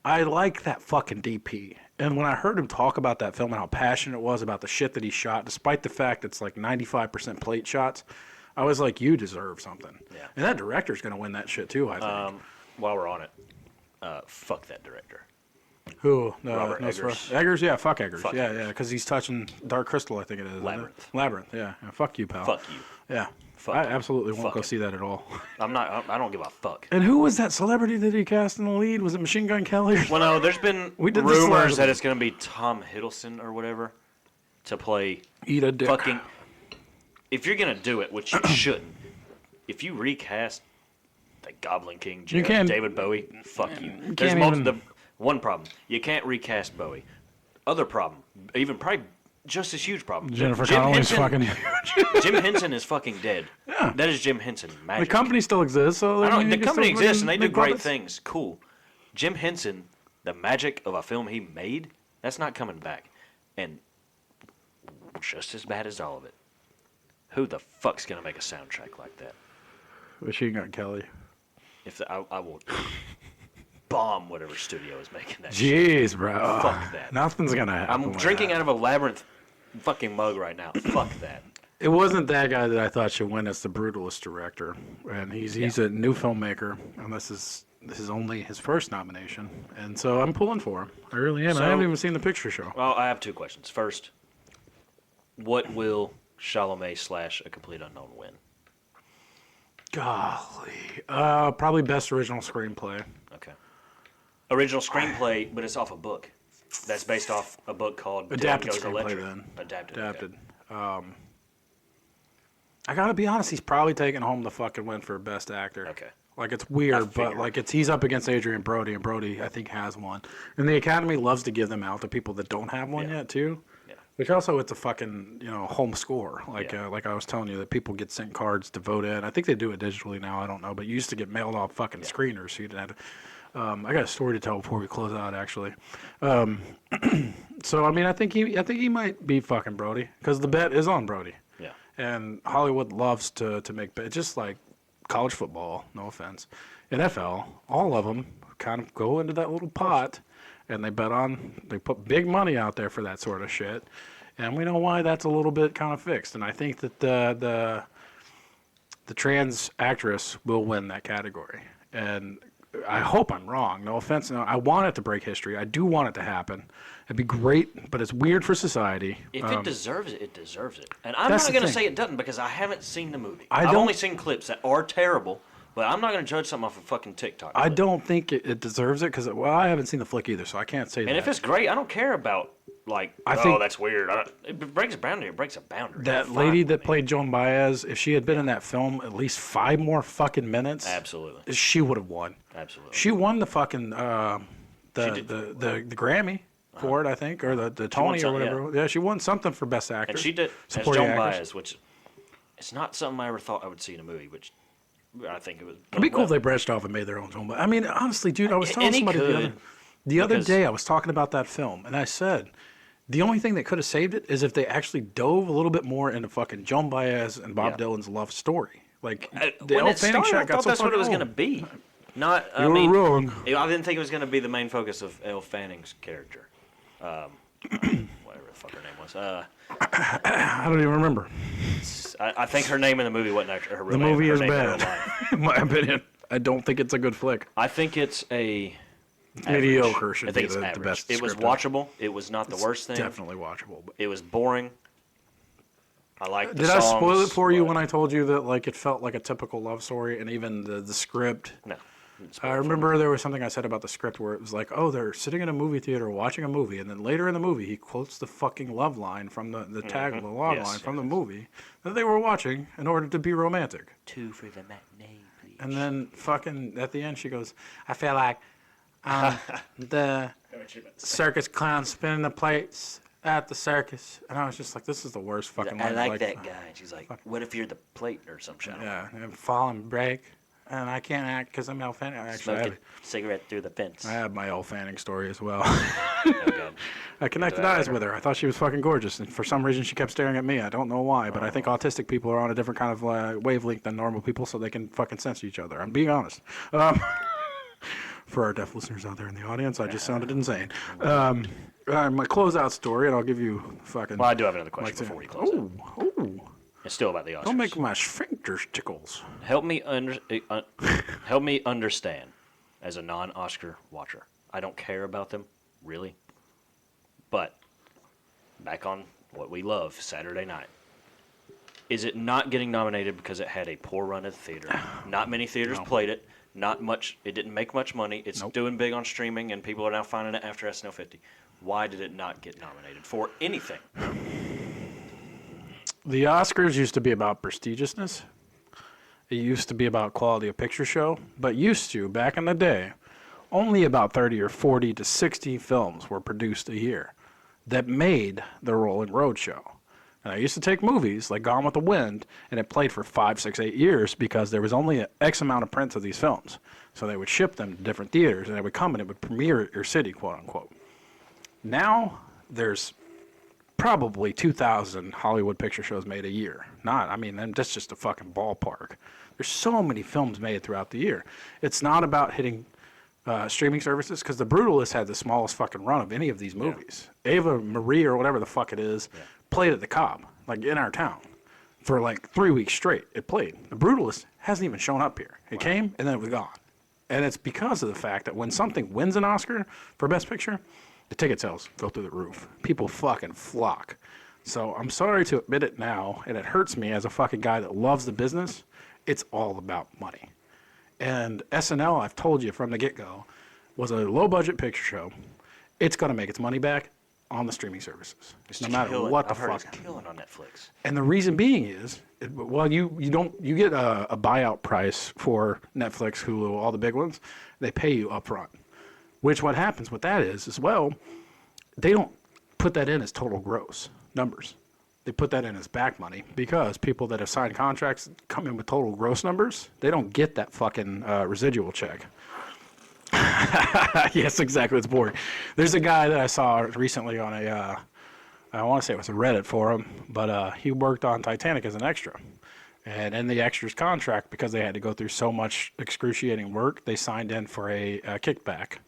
I like that fucking DP. And when I heard him talk about that film and how passionate it was about the shit that he shot, despite the fact it's like 95% plate shots, I was like, you deserve something. Yeah. And that director's going to win that shit too, I think. While we're on it, fuck that director. Who? Robert Nosferatu. Eggers. Eggers? Yeah, fuck Eggers. Fuck yeah, Eggers. yeah, because he's touching Dark Crystal, I think it is. Labyrinth. Labyrinth, yeah. Fuck you, pal. Fuck you. Yeah. Fuck I him. absolutely won't Fuck go him. see that at all. I don't give a fuck. And who was that celebrity that he cast in the lead? Was it Machine Gun Kelly? Well, no, there's been We did the rumors celebrity. that it's going to be Tom Hiddleston or whatever to play Eat a dick. fucking... If you're going to do it, which you shouldn't, if you recast the Goblin King, can't- David Bowie, fuck you. you There's can't even- one problem. You can't recast Bowie. Other problem, even probably just as huge problem. Jennifer Jim Connelly's Henson- fucking... Jim Henson is fucking dead. Yeah. That is Jim Henson. The Magic. company still exists, so... I mean, know, you the can company still exists and they fucking do make great profits. things. Cool. Jim Henson, the magic of a film he made, that's not coming back. And just as bad as all of it. Who the fuck's going to make a soundtrack like that? Machine Gun Kelly. I will bomb whatever studio is making that shit. Jeez, bro. Fuck that. Nothing's gonna happen. I'm with drinking that. out of a Labyrinth fucking mug right now. Fuck that. It wasn't that guy that I thought should win as the Brutalist director, and he's a new filmmaker, and this is only his first nomination, and so I'm pulling for him. I really am. So- I haven't even seen the picture show. Well, I have two questions. First, what will Chalamet / A Complete Unknown win? Golly, probably best original screenplay. Okay. Original screenplay, but it's off a book. That's based off a book called Adapted Dylan Goes screenplay Electric. then. Adapted. Adapted. Okay. I gotta be honest, he's probably taking home the fucking win for best actor. Okay. Like, it's I weird, but figured. like he's up against Adrian Brody, and Brody I think has one. And the Academy loves to give them out to people that don't have one Yeah. yet too. Yeah. Which also it's a fucking home score. Like Yeah. like I was telling you that people get sent cards to vote in. I think they do it digitally now. I don't know, but you used to get mailed off fucking screeners. So you had. I got a story to tell before we close out actually. So I mean I think he might beat fucking Brody because the bet is on Brody. Yeah. And Hollywood loves to make bets. Just like college football, no offense, NFL, all of them kind of go into that little pot, and they put big money out there for that sort of shit. And we know why that's a little bit kind of fixed. And I think that the trans actress will win that category. And I hope I'm wrong. No offense. No, I want it to break history. I do want it to happen. It'd be great, but it's weird for society. If it deserves it, it deserves it. And I'm not going to say it doesn't because I haven't seen the movie. I've only seen clips that are terrible, but I'm not going to judge something off of fucking TikTok. I don't think it deserves it because, well, I haven't seen the flick either, so I can't say that. And if it's great, I don't care about, I think that's weird. It breaks a boundary. It breaks a boundary. That lady that played Joan Baez, if she had been in that film at least 5 more fucking minutes, absolutely, she would have won. Absolutely. She won the fucking the Grammy for it, I think, or the Tony or whatever. Yeah, she won something for Best Actress. And she did as Joan Baez, which it's not something I ever thought I would see in a movie, which I think it was. It'd be cool if they branched off and made their own film. I mean, honestly, dude, I was telling somebody the other day, I was talking about that film, and I said, the only thing that could have saved it is if they actually dove a little bit more into fucking Joan Baez and Bob Dylan's love story. Like, the Elle Fanning shot I thought that's what it was going to be. Not, I mean, wrong. I didn't think it was going to be the main focus of Elle Fanning's character. Whatever the fuck her name was. I don't even remember. I think her name in the movie wasn't actually her real name. The movie is bad, in my opinion. I don't think it's a good flick. I think it's a mediocre. Should I think be it's the best. It was watchable. It was not the worst thing. Definitely watchable. But it was boring. I liked the songs. Did I spoil it for you when I told you that like it felt like a typical love story and even the script? No. I remember there was something I said about the script where it was like, oh, they're sitting in a movie theater watching a movie, and then later in the movie he quotes the fucking love line from the tag, the log line from the movie that they were watching in order to be romantic. 2 for the matinee, please. And then fucking at the end she goes, I feel like the circus clown spinning the plates at the circus. And I was just like, this is the worst fucking line. I like that guy. And she's like, what if you're the plate or some shit? Yeah, and fall and break. And I can't act because I'm Elle Fanning. Actually, smoking cigarette through the fence. I have my Elle Fanning story as well. I connected eyes with her. I thought she was fucking gorgeous, and for some reason she kept staring at me. I don't know why, but I think autistic people are on a different kind of wavelength than normal people, so they can fucking sense each other. I'm being honest. For our deaf listeners out there in the audience, I just sounded insane. My closeout story, and I'll give you fucking. Well, I do have another question before we close. Oh. It's still about the Oscars. Don't make my sphincters tickles. Help me understand as a non-Oscar watcher. I don't care about them, really. But back on what we love, Saturday night. Is it not getting nominated because it had a poor run at the theater? Not many theaters played it. Not much. It didn't make much money. It's doing big on streaming, and people are now finding it after SNL 50. Why did it not get nominated for anything? The Oscars used to be about prestigiousness. It used to be about quality of picture show. But back in the day, only about 30 or 40 to 60 films were produced a year that made the Rolling Road show. And I used to take movies like Gone with the Wind, and it played for 5, 6, 8 years because there was only an X amount of prints of these films. So they would ship them to different theaters, and they would come and it would premiere at your city, quote unquote. Now there's probably 2,000 Hollywood picture shows made a year. That's just a fucking ballpark. There's so many films made throughout the year. It's not about hitting streaming services because The Brutalist had the smallest fucking run of any of these movies. Ava Marie or whatever the fuck it is played at the Cobb, like in our town, for like 3 weeks straight. It played. The Brutalist hasn't even shown up here. It came and then it was gone. And it's because of the fact that when something wins an Oscar for Best Picture, the ticket sales go through the roof. People fucking flock. So I'm sorry to admit it now, and it hurts me as a fucking guy that loves the business. It's all about money. And SNL, I've told you from the get-go, was a low-budget picture show. It's going to make its money back on the streaming services, no matter what the fuck. It's killing on Netflix. And the reason being is, you get a buyout price for Netflix, Hulu, all the big ones. They pay you up front. Which what happens with that is, as well, they don't put that in as total gross numbers. They put that in as back money because people that have signed contracts come in with total gross numbers. They don't get that fucking residual check. Yes, exactly. It's boring. There's a guy that I saw recently on I want to say it was a Reddit forum, but he worked on Titanic as an extra. And in the extras contract, because they had to go through so much excruciating work, they signed in for a kickback.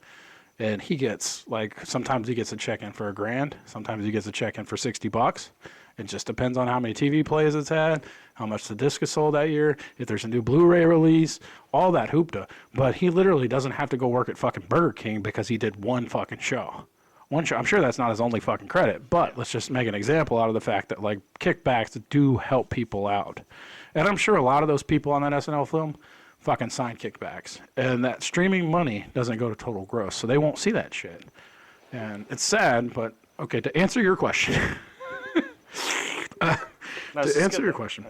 And he gets, like, sometimes he gets a check in for $1,000. Sometimes he gets a check in for $60. It just depends on how many TV plays it's had, how much the disc is sold that year, if there's a new Blu-ray release, all that hoopta. But he literally doesn't have to go work at fucking Burger King because he did one fucking show. One show. I'm sure that's not his only fucking credit, but let's just make an example out of the fact that, like, kickbacks do help people out. And I'm sure a lot of those people on that SNL film fucking sign kickbacks. And that streaming money doesn't go to total gross, so they won't see that shit. And it's sad, but okay, to answer your question. To answer your question.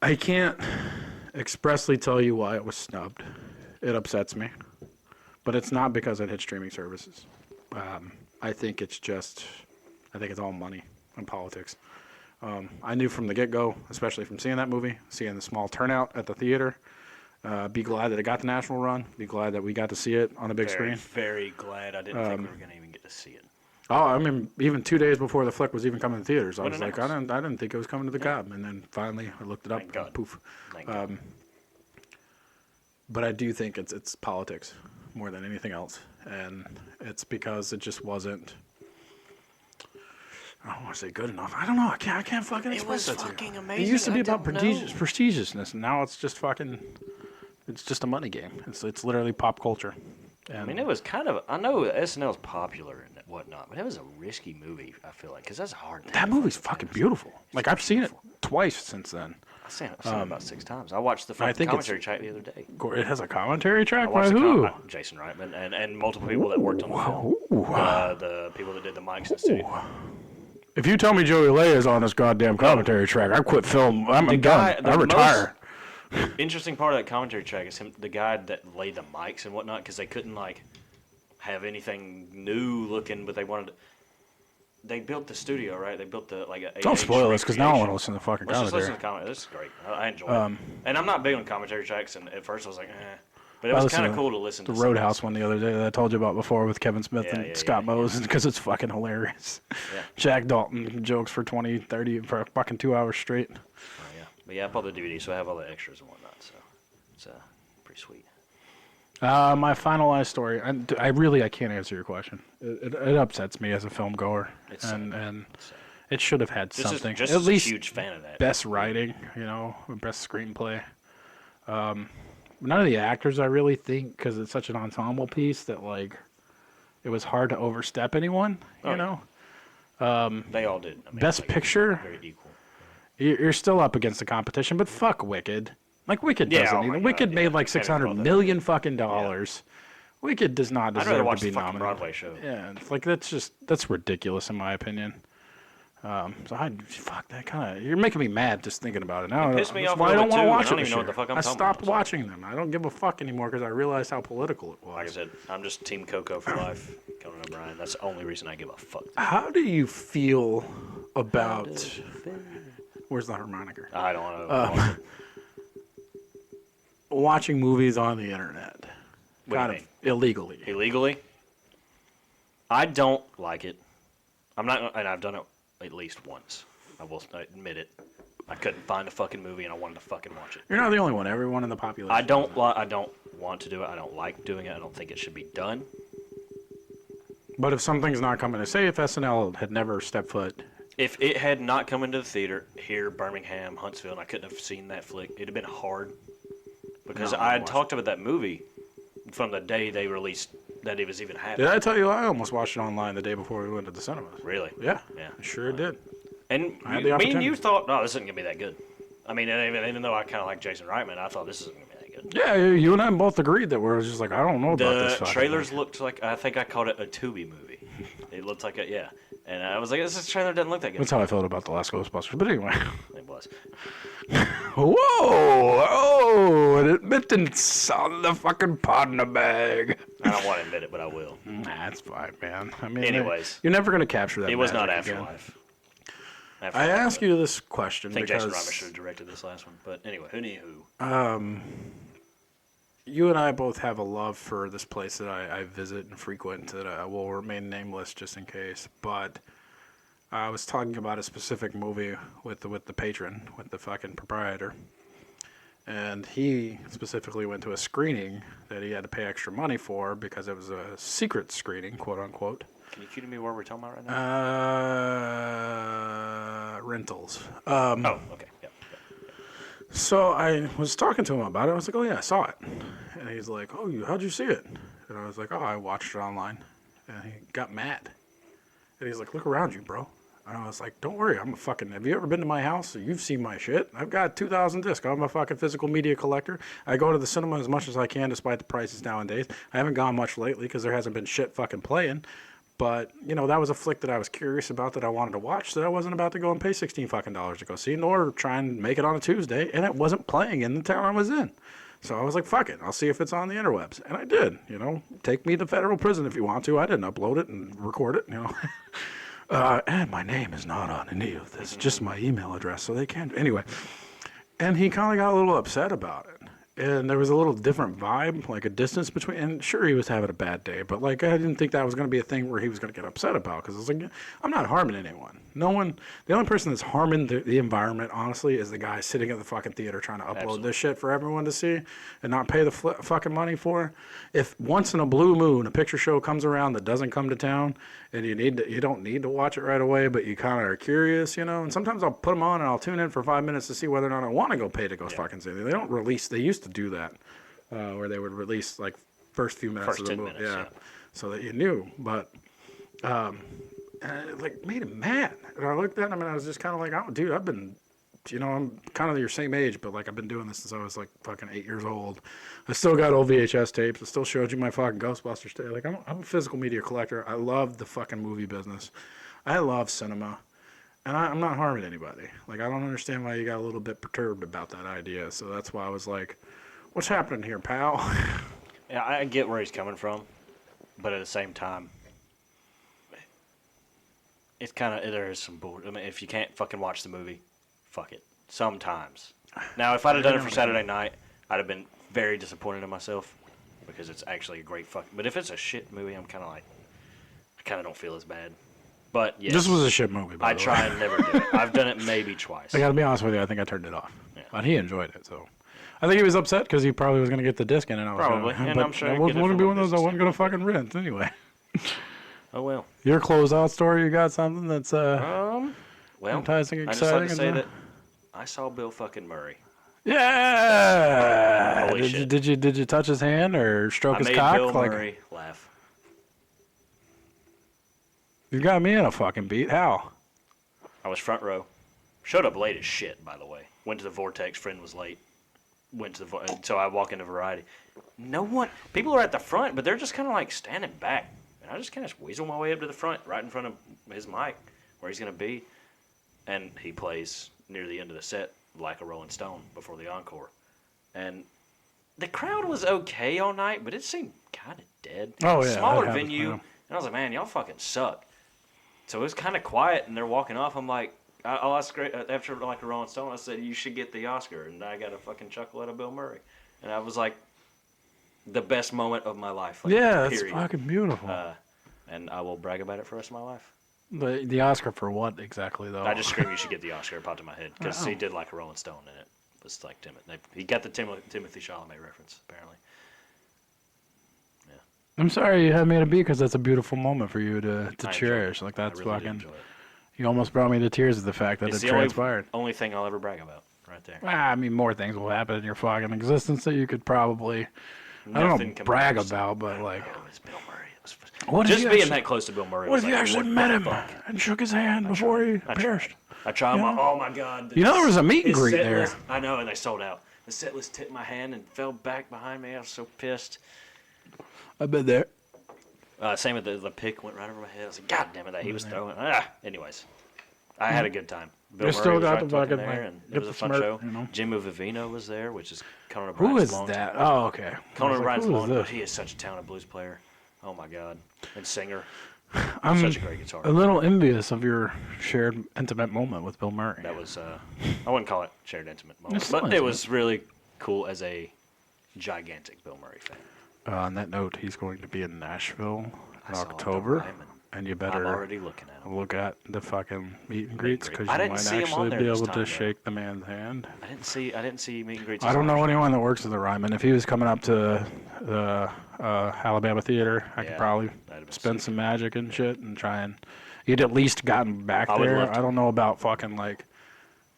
I can't expressly tell you why it was snubbed. It upsets me. But it's not because it hit streaming services. I think it's all money and politics. I knew from the get-go, especially from seeing that movie, seeing the small turnout at the theater, be glad that it got the national run, be glad that we got to see it on the big screen. Very glad. I didn't think we were going to even get to see it. Oh, I mean, even 2 days before the flick was even coming to theaters, I was like, I didn't think it was coming to the Cobb. And then finally, I looked it up, and poof. Thank God. But I do think it's politics more than anything else. And it's because it just wasn't, I don't want to say good enough. I don't know. I can't fucking express that to you. It was fucking amazing. It used to be about prestigiousness, and now it's just fucking, it's just a money game. It's literally pop culture. And I mean, it was kind of, I know SNL's popular and whatnot, but it was a risky movie, I feel like, because that's hard. That movie's fucking beautiful. Like, I've seen it twice since then. I've seen it about 6 times. I watched the commentary track the other day. It has a commentary track by who? Jason Reitman and multiple people that worked on the film. The people that did the mics in the studio. If you tell me Joey Lay is on this goddamn commentary track, I quit film. I'm done. I retire. Interesting part of that commentary track is the guy that laid the mics and whatnot, because they couldn't like have anything new looking, but they wanted. They built the studio, right? They built the like. Don't spoil this, because now I want to listen to the fucking commentary. commentary. Let's just listen to the commentary. This is great. I enjoy it. And I'm not big on commentary tracks, and at first I was like, eh. But it was kind of cool to listen to. The Roadhouse one the other day that I told you about before with Kevin Smith and Scott Mose, because it's fucking hilarious. Yeah. Jack Dalton jokes for 20, 30, for fucking 2 hours straight. Oh, yeah. But yeah, I bought the DVD, so I have all the extras and whatnot, so it's pretty sweet. My finalized story, I can't answer your question. It upsets me as a film goer. And it should have had something. Just at least a huge fan of that. Best writing, best screenplay. None of the actors, I really think, because it's such an ensemble piece that, like, it was hard to overstep anyone, you know? They all did. I mean, best picture, very equal. You're still up against the competition, but fuck Wicked. Like, Wicked doesn't even. Wicked made like $600 million fucking dollars. Yeah. Wicked does not deserve to be nominated. I'd rather watch the fucking Broadway show. Yeah, it's like, that's ridiculous in my opinion. Fuck that kind of. You're making me mad just thinking about it now. It pissed me off. Why I don't want to watch it I don't even know what the fuck I'm talking about. I stopped watching them. I don't give a fuck anymore because I realized how political it was. Like I said, I'm just Team Coco for life. Conan O'Brien. That's the only reason I give a fuck. How do you feel about? Where's the harmonica? I don't know. Watching movies on the internet, kind of illegally. Illegally? I don't like it. I'm not, and I've done it at least once. I will admit it. I couldn't find a fucking movie and I wanted to fucking watch it. You're not the only one. Everyone in the population. I don't want to do it. I don't like doing it. I don't think it should be done. But if something's not coming to say, if SNL had never stepped foot. If it had not come into the theater here, Birmingham, Huntsville, and I couldn't have seen that flick, it'd have been hard. Because I had talked about that movie from the day they released that it was even happening. Did I tell you I almost watched it online the day before we went to the cinemas? Really? Yeah. Yeah. I sure did. And me and you thought, no, this isn't going to be that good. I mean, even though I kind of like Jason Reitman, I thought this isn't going to be that good. Yeah, you and I both agreed that we're just like, I don't know about this. The trailers looked like, I think I called it a Tubi movie. It looked like yeah. And I was like, this trailer doesn't look that good. That's how I felt about the last Ghostbusters. But anyway. It was. Whoa! Oh, an admittance on the fucking partner bag. I don't want to admit it, but I will. That's fine, man. I mean, anyways, you're never going to capture that. It was not Afterlife. I ask you this question I think because Jason Reitman should have directed this last one. But anyway, who? You and I both have a love for this place that I visit and frequent that I will remain nameless just in case. But I was talking about a specific movie with the patron, with the fucking proprietor. And he specifically went to a screening that he had to pay extra money for because it was a secret screening, quote unquote. Can you cue to me what we're talking about right now? Rentals. Oh, okay. Yep. So I was talking to him about it. I was like, oh, yeah, I saw it. And he's like, oh, how'd you see it? And I was like, oh, I watched it online. And he got mad. And he's like, look around you, bro. And I was like, don't worry, have you ever been to my house? You've seen my shit. I've got 2,000 discs. I'm a fucking physical media collector. I go to the cinema as much as I can despite the prices nowadays. I haven't gone much lately because there hasn't been shit fucking playing. But, that was a flick that I was curious about that I wanted to watch that I wasn't about to go and pay $16 fucking to go see, nor try and make it on a Tuesday, and it wasn't playing in the town I was in. So I was like, fuck it, I'll see if it's on the interwebs. And I did, Take me to federal prison if you want to. I didn't upload it and record it, and my name is not on any of this, just my email address, so they can't. Anyway, and he kind of got a little upset about it. And there was a little different vibe, like a distance between. And sure, he was having a bad day, but I didn't think that was going to be a thing where he was going to get upset about. Because I was like, I'm not harming anyone. No one. The only person that's harming the environment, honestly, is the guy sitting at the fucking theater trying to upload this shit for everyone to see and not pay the fucking money for. If once in a blue moon a picture show comes around that doesn't come to town, and you don't need to watch it right away, but you kind of are curious, And sometimes I'll put them on and I'll tune in for 5 minutes to see whether or not I want to go pay to go fucking see it. They don't release. They used to do that, where they would release first few minutes of the movie, so that you knew. But and it made him mad. And I looked at him and I was just kind of like, oh, dude, I've been, I'm kind of your same age, but I've been doing this since I was fucking 8 years old. I still got old VHS tapes. I still showed you my fucking Ghostbusters tape. I'm a physical media collector. I love the fucking movie business. I love cinema. And I'm not harming anybody. I don't understand why you got a little bit perturbed about that idea. So that's why I was like, what's happening here, pal? Yeah, I get where he's coming from. But at the same time, it's kind of, there is some bull. I mean, if you can't fucking watch the movie, fuck it. Sometimes. Now, if I'd have done it for Saturday night, I'd have been very disappointed in myself. Because it's actually a great fucking... But if it's a shit movie, I'm kind of I kind of don't feel as bad. But yes, this was a shit movie. I try and never do it. I've done it maybe twice. I gotta be honest with you. I think I turned it off. Yeah. But he enjoyed it, so I think he was upset because he probably was gonna get the disc in, and I was and I'm sure it wasn't gonna be one of those I wasn't gonna fucking rent anyway. Oh well. Your closeout story. You got something that's well, enticing, exciting. I just like to say that I saw Bill fucking Muarry. Yeah. Holy shit. Did you touch his hand or stroke his cock? I made Bill Muarry laugh. You got me in a fucking beat. How? I was front row. Showed up late as shit, by the way. Went to the Vortex. Friend was late. So I walk into Variety. No one. People are at the front, but they're just kind of standing back. And I just kind of weasel my way up to the front, right in front of his mic, where he's gonna be. And he plays near the end of the set, like a Rolling Stone, before the encore. And the crowd was okay all night, but it seemed kind of dead. Oh yeah. Smaller venue. And I was like, man, y'all fucking suck. So it was kind of quiet, and they're walking off. I'm like, I'll ask, after a Rolling Stone, I said, you should get the Oscar. And I got a fucking chuckle out of Bill Muarry. And I was like, the best moment of my life. Yeah, it's fucking beautiful. And I will brag about it for the rest of my life. The Oscar for what exactly, though? I just screamed, you should get the Oscar. It popped in my head. Because he did like a Rolling Stone in it. It's like he got the Timothy Chalamet reference, apparently. I'm sorry you had me at a beat because that's a beautiful moment for you to cherish. That's really fucking. You almost brought me to tears at the fact that it transpired. Only thing I'll ever brag about, right there. I mean, more things will happen in your fucking existence that you could probably, I don't know, brag about, but Oh, it's Bill Muarry. Just being that close to Bill Muarry. What if you actually met him and shook his hand before he perished? I tried. Oh my God! There was a meet and greet there. I know, and they sold out. The set list tipped my hand and fell back behind me. I was so pissed. I've been there. Same with the pick went right over my head. I was like, God damn it, he was throwing. Anyways, I had a good time. Bill Muarry still got was the fucking there, and it was a fun show. Jimmy Vivino was there, which is Conan O'Brien's Who is that? Oh, okay. Conan O'Brien's long, but he is such a talented blues player. Oh my God, and singer. Such a great guitar. A little envious of your shared intimate moment with Bill Muarry. That was I wouldn't call it shared intimate moment, but it was really cool as a gigantic Bill Muarry fan. On that note, he's going to be in Nashville in October, and you better I'm already looking at them. look at the fucking meet and greets because I you didn't might see 'em on actually there be this able time, to though. shake the man's hand. I didn't see meet and greets. I don't know anyone that works at the Ryman. If he was coming up to the Alabama Theater, I could probably spend some magic and shit and try and. You'd at least gotten back I would there. love to. I don't know about fucking like,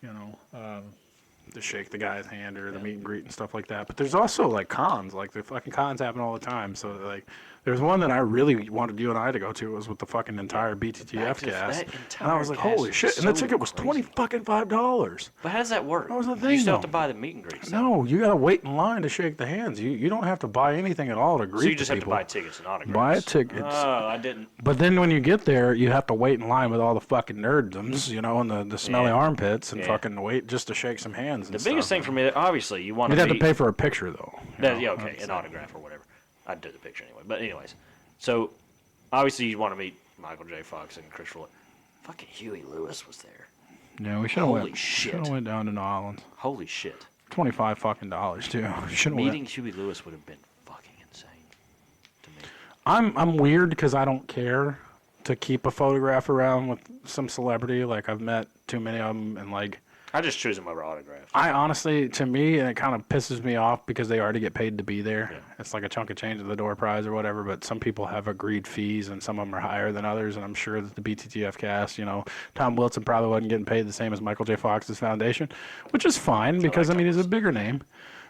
to shake the guy's hand or the meet and greet and stuff like that. But there's also like cons. Like the fucking cons happen all the time. So like, there's one that I really wanted you and I to go to. It was with the fucking entire BTTF cast. And I was like, holy shit! And the ticket was $25. But how does that work? That was the thing, You still though. have to buy the meet and greets. No, you gotta wait in line to shake the hands. You don't have to buy anything at all to greet So you just have to people. buy tickets and autographs. Buy tickets. Oh, I didn't. But then when you get there, you have to wait in line with all the fucking nerddoms, and the smelly armpits, and fucking wait just to shake some hands. The biggest thing for me, obviously, you want You'd to have to pay for a picture though. an autograph or whatever. I'd do the picture anyway. But anyways, so obviously you want to meet Michael J. Fox and Chris Roy. Fucking Huey Lewis was there. Yeah, we should have Holy shit. went down to New Orleans. Holy shit. $25 fucking too. Meeting Huey Lewis would have been fucking insane to me. I'm weird because I don't care to keep a photograph around with some celebrity. Like I've met too many of them, and like I just choose them over autographs. I honestly, to me, and it kind of pisses me off because they already get paid to be there. Yeah. It's like a chunk of change of the door prize or whatever, but some people have agreed fees and some of them are higher than others, and I'm sure that the BTTF cast, Tom Wilson probably wasn't getting paid the same as Michael J. Fox's foundation, which is fine because, he's a bigger name.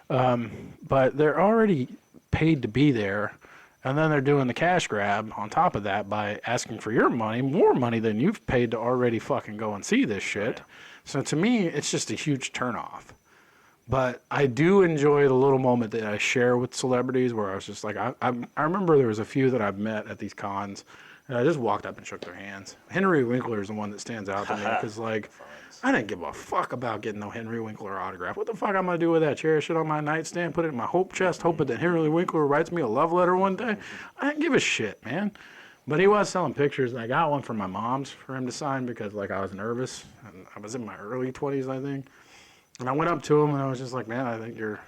But they're already paid to be there, and then they're doing the cash grab on top of that by asking for your money, more money than you've paid to already fucking go and see this shit. So to me, it's just a huge turnoff. But I do enjoy the little moment that I share with celebrities where I was just like, I remember there was a few that I've met at these cons, and I just walked up and shook their hands. Henry Winkler is the one that stands out to me because, like, I didn't give a fuck about getting no Henry Winkler autograph. What the fuck I'm going to do with that? Cherish it on my nightstand, put it in my hope chest, hoping that Henry Winkler writes me a love letter one day? I didn't give a shit, man. But he was selling pictures, and I got one from my mom's for him to sign because, like, I was nervous. And I was in my early 20s, I think. And I went up to him, and I was just like, man, I think you're,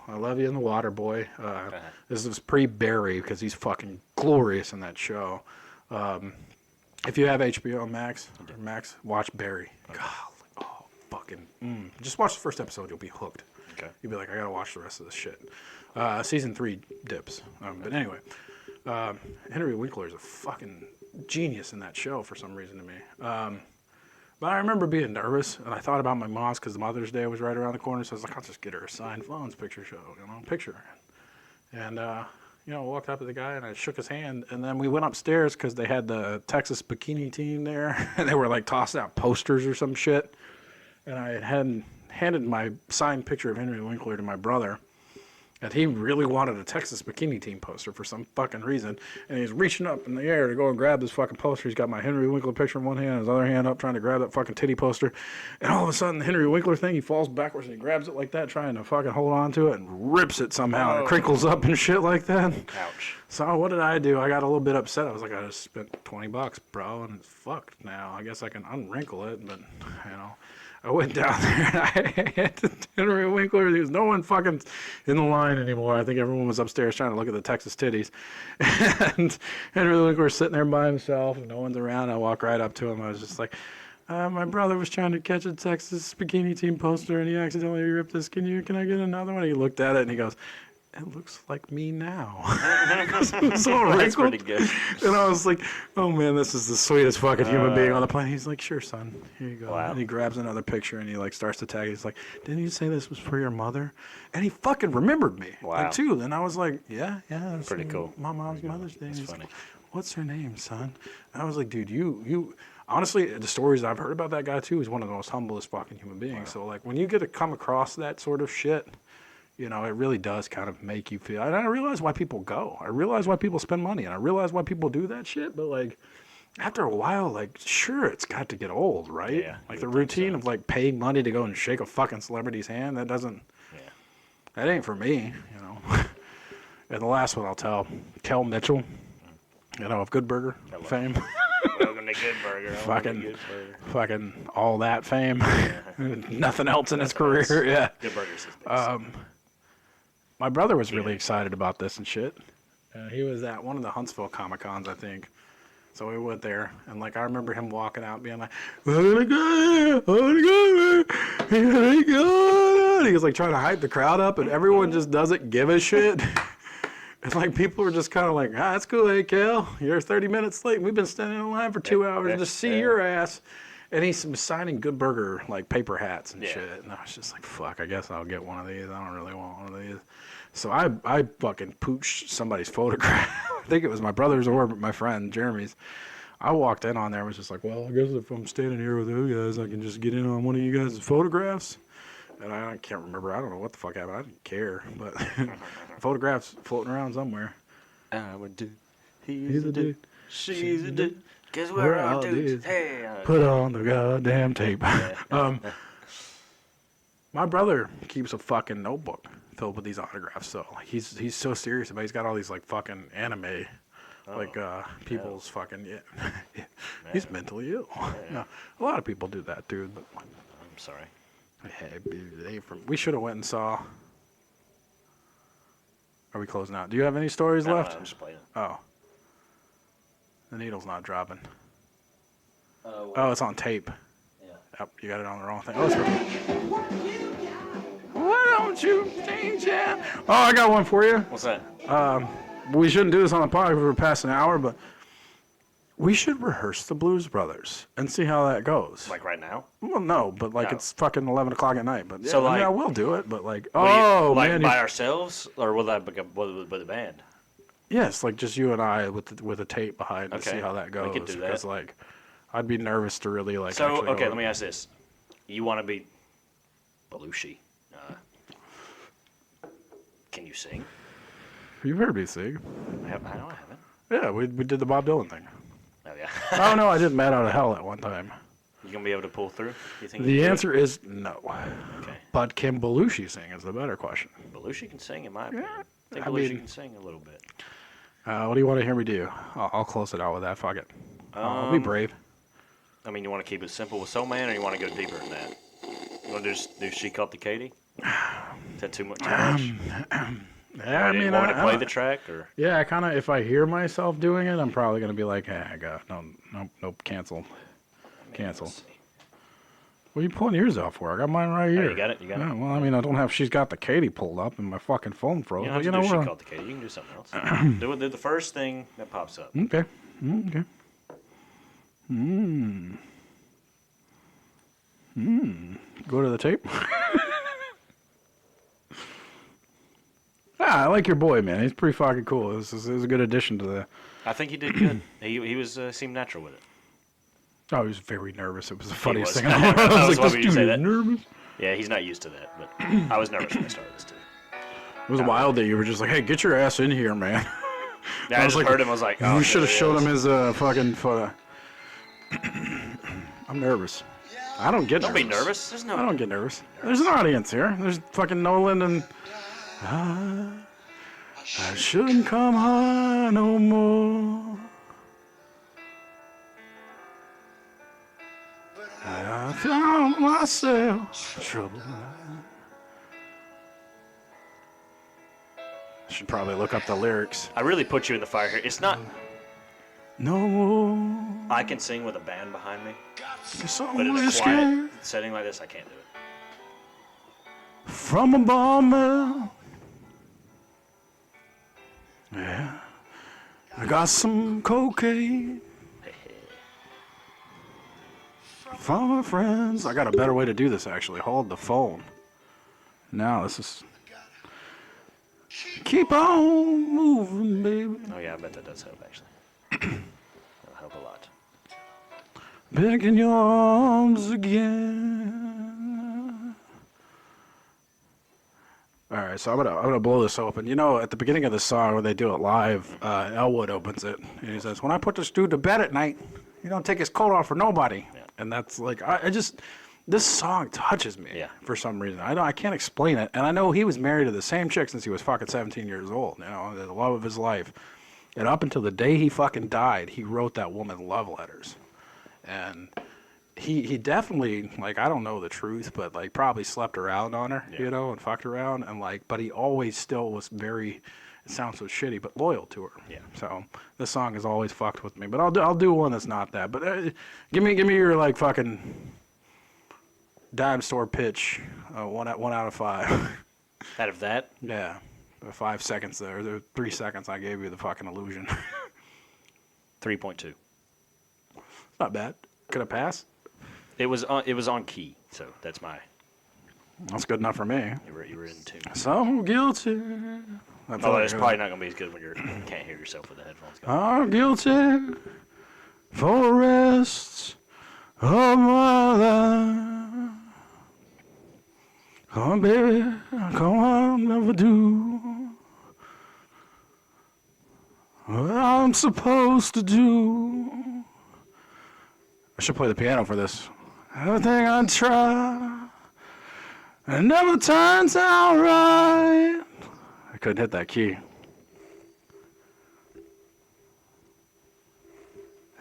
I love you in the water, boy. This is pre-Barry because he's fucking glorious in that show. If you have HBO Max, watch Barry. God, just watch the first episode. You'll be hooked. Okay. You'll be like, I got to watch the rest of this shit. Season 3 dips. But anyway. Henry Winkler is a fucking genius in that show for some reason to me. But I remember being nervous, and I thought about my mom's because Mother's Day was right around the corner, so I was like, I'll just get her a signed Phones picture show, picture. And, walked up to the guy, and I shook his hand, and then we went upstairs because they had the Texas bikini team there, and they were, like, tossing out posters or some shit. And I had handed my signed picture of Henry Winkler to my brother. And he really wanted a Texas bikini team poster for some fucking reason. And he's reaching up in the air to go and grab this fucking poster. He's got my Henry Winkler picture in one hand, his other hand up trying to grab that fucking titty poster. And all of a sudden, the Henry Winkler thing, he falls backwards and he grabs it like that, trying to fucking hold on to it and rips it somehow. And it crinkles up and shit like that. Ouch. So what did I do? I got a little bit upset. I was like, I just spent $20, bro, and it's fucked now. I guess I can unwrinkle it, but, I went down there and I had to Henry Winkler. There was no one fucking in the line anymore. I think everyone was upstairs trying to look at the Texas titties. And Henry Winkler was sitting there by himself and no one's around. I walked right up to him. I was just like, my brother was trying to catch a Texas bikini team poster and he accidentally ripped this. Can I get another one? He looked at it and he goes, it looks like me now. It was all That's wrinkled. pretty good. And I was like, oh man, this is the sweetest fucking human being on the planet. He's like, sure, son, here you go. Wow. And he grabs another picture and he like starts to tag it. He's like, didn't you say this was for your mother? And he fucking remembered me. Wow. Like, too. And I was like, yeah, that's Pretty cool. My mom's Mother's Day. That's He's funny. like, what's her name, son? And I was like, dude, you honestly, the stories I've heard about that guy too, he's one of the most humblest fucking human beings. Wow. So like when you get to come across that sort of shit, it really does kind of make you feel. And I realize why people go. I realize why people spend money, and I realize why people do that shit. But like, after a while, like, sure, it's got to get old, right? Yeah. Like the routine of like paying money to go and shake a fucking celebrity's hand. That doesn't. Yeah. That ain't for me, And the last one I'll tell, Kel Mitchell, of Good Burger fame. Welcome to Good Burger. Fucking all that fame. Nothing else in his career. Yeah. Good Burger's his thing. My brother was really excited about this and shit. He was at one of the Huntsville Comic Cons, I think. So we went there, and like I remember him walking out, being like, "I'm gonna go, he was like trying to hype the crowd up, and everyone just doesn't give a shit. And like people are just kind of like, that's cool, hey Cal, you're 30 minutes late. We've been standing in line for 2 hours to see your ass. And he's signing Good Burger like paper hats and shit. And I was just like, fuck, I guess I'll get one of these. I don't really want one of these. So I fucking pooched somebody's photograph. I think it was my brother's or my friend Jeremy's. I walked in on there and was just like, well, I guess if I'm standing here with you guys, I can just get in on one of you guys' photographs. And I can't remember. I don't know what the fuck happened. I didn't care. But photographs floating around somewhere. I would do. He's a dude. She's a dude. Guess We're we're all all dudes. dudes. Hey. Put on the goddamn tape. My brother keeps a fucking notebook filled with these autographs. So like, he's so serious about it. He's got all these like fucking anime. People's fucking he's mentally ill. Yeah. A lot of people do that, dude. But I'm sorry. hey, we should have went and saw. Are we closing out? Do you have any stories left? I'm just playing. Oh, the needle's not dropping. Oh, it's on tape. Yeah. Yep, you got it on the wrong thing. Oh, it's why don't you change that? Oh, I got one for you. What's that? We shouldn't do this on the podcast. We're past an hour, but we should rehearse the Blues Brothers and see how that goes. Like right now? Well, no, but like No. it's fucking 11 o'clock at night. But So, yeah, like- we'll do it. But like, Like man, by ourselves, or will that become with the band? yes, like just you and I with a tape behind to Okay, see how that we goes. could do that. Because like, I'd be nervous to really like. So actually okay, go- let me ask this: you want to be Belushi? Can you sing? You've heard me sing. I haven't. Yeah, we did the Bob Dylan thing. Oh yeah. Oh no, I did Mad Out of Hell at one time. You gonna be able to pull through? You think? The answer is no. Okay. But can Belushi sing is the better question. Belushi can sing, in my opinion. I think I Belushi mean- can sing a little bit. What do you want to hear me do? I'll close it out with that. Fuck it. I'll be brave. I mean, you want to keep it simple with Soul Man, or you want to go deeper than that? You want to do She Called the Katie? Is that too much? Yeah, I mean, want me to play the track, or yeah, I kind of. If I hear myself doing it, I'm probably gonna be like, "Hey, God, nope, cancel." let's see. What are you pulling yours out for? I got mine right here. you got it? You got it? Yeah, well, I mean, I don't have. She's got the Katie pulled up, and my fucking phone froze. You don't But have to do She what? Called the Katie. You can do something else. do the first thing that pops up. Okay. Okay. Go to the tape. I like your boy, man. He's pretty fucking cool. This is a good addition to the. I think he did good. he was seemed natural with it. Oh, he was very nervous. It was the funniest was. thing in the world. I I was was like, this hoping you'd dude say is that. nervous. Yeah, he's not used to that, but I was nervous when I started this too. It was wild that you were just like, hey, get your ass in here, man. Yeah, I was just like, heard him. I was like, oh, We should have there he showed is. him his fucking photo. I'm nervous. I don't get Don't nervous. be nervous. There's no. I don't get nervous. There's an audience here. There's fucking Nolan and I shouldn't come high no more. I found myself trouble. I should probably look up the lyrics. I really put you in the fire here. It's not. No more. I can sing with a band behind me, It's but in a always quiet scared setting like this, I can't do it. from a bomber. Yeah. I got some cocaine from my friends. I got a better way to do this, actually. Hold the phone. Now, this is... Keep on moving, baby. Oh yeah, I bet that does help actually. That'll help a lot. Back in your arms again. All right, so I'm gonna blow this open. You know, at the beginning of the song when they do it live, Elwood opens it and he says, "When I put this dude to bed at night, you don't take his coat off for nobody." Yeah. And that's like, I just this song touches me Yeah. for some reason. I can't explain it, and I know he was married to the same chick since he was fucking 17 years old. You know, the love of his life, and up until the day he fucking died, he wrote that woman love letters, and. He definitely, like, I don't know the truth, but, like, probably slept around on her, you know, and fucked around, and, like, but he always still was very it sounds so shitty, but loyal to her. Yeah. So this song has always fucked with me. But I'll do one that's not that. But give me your like fucking dime store pitch. 1 out of 5. Out of that? Yeah. The 5 seconds there. The 3 seconds I gave you the fucking illusion. 3.2. Not bad. Could I pass? It was on key, so that's That's good enough for me. you were in tune. So guilty. Although it's probably not gonna be as good when you can't hear yourself with the headphones going. I'm guilty for the rest of my life. Oh, baby, come on, never do what I'm supposed to do. I should play the piano for this. Everything I try, it never turns out right. I couldn't hit that key.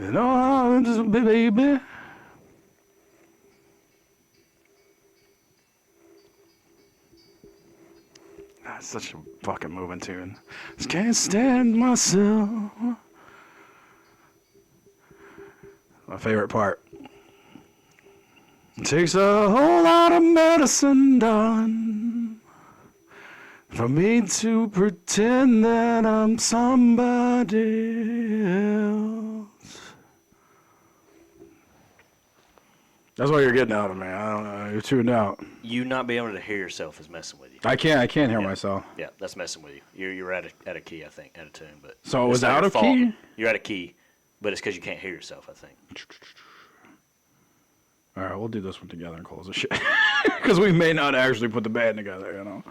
You know how this baby. That's such a fucking moving tune. Just can't stand myself. My favorite part. It takes a whole lot of medicine, darling, for me to pretend that I'm somebody else. That's what you're getting out of me. I don't know. You're tuned out. You not being able to hear yourself is messing with you. I can't hear myself. Yeah, that's messing with you. You're at a key, I think, at a tune, but So it it's was not out your of fault. key? You're at a key, but it's because you can't hear yourself, I think. All right, we'll do this one together and close the shit. Because we may not actually put the band together, you know.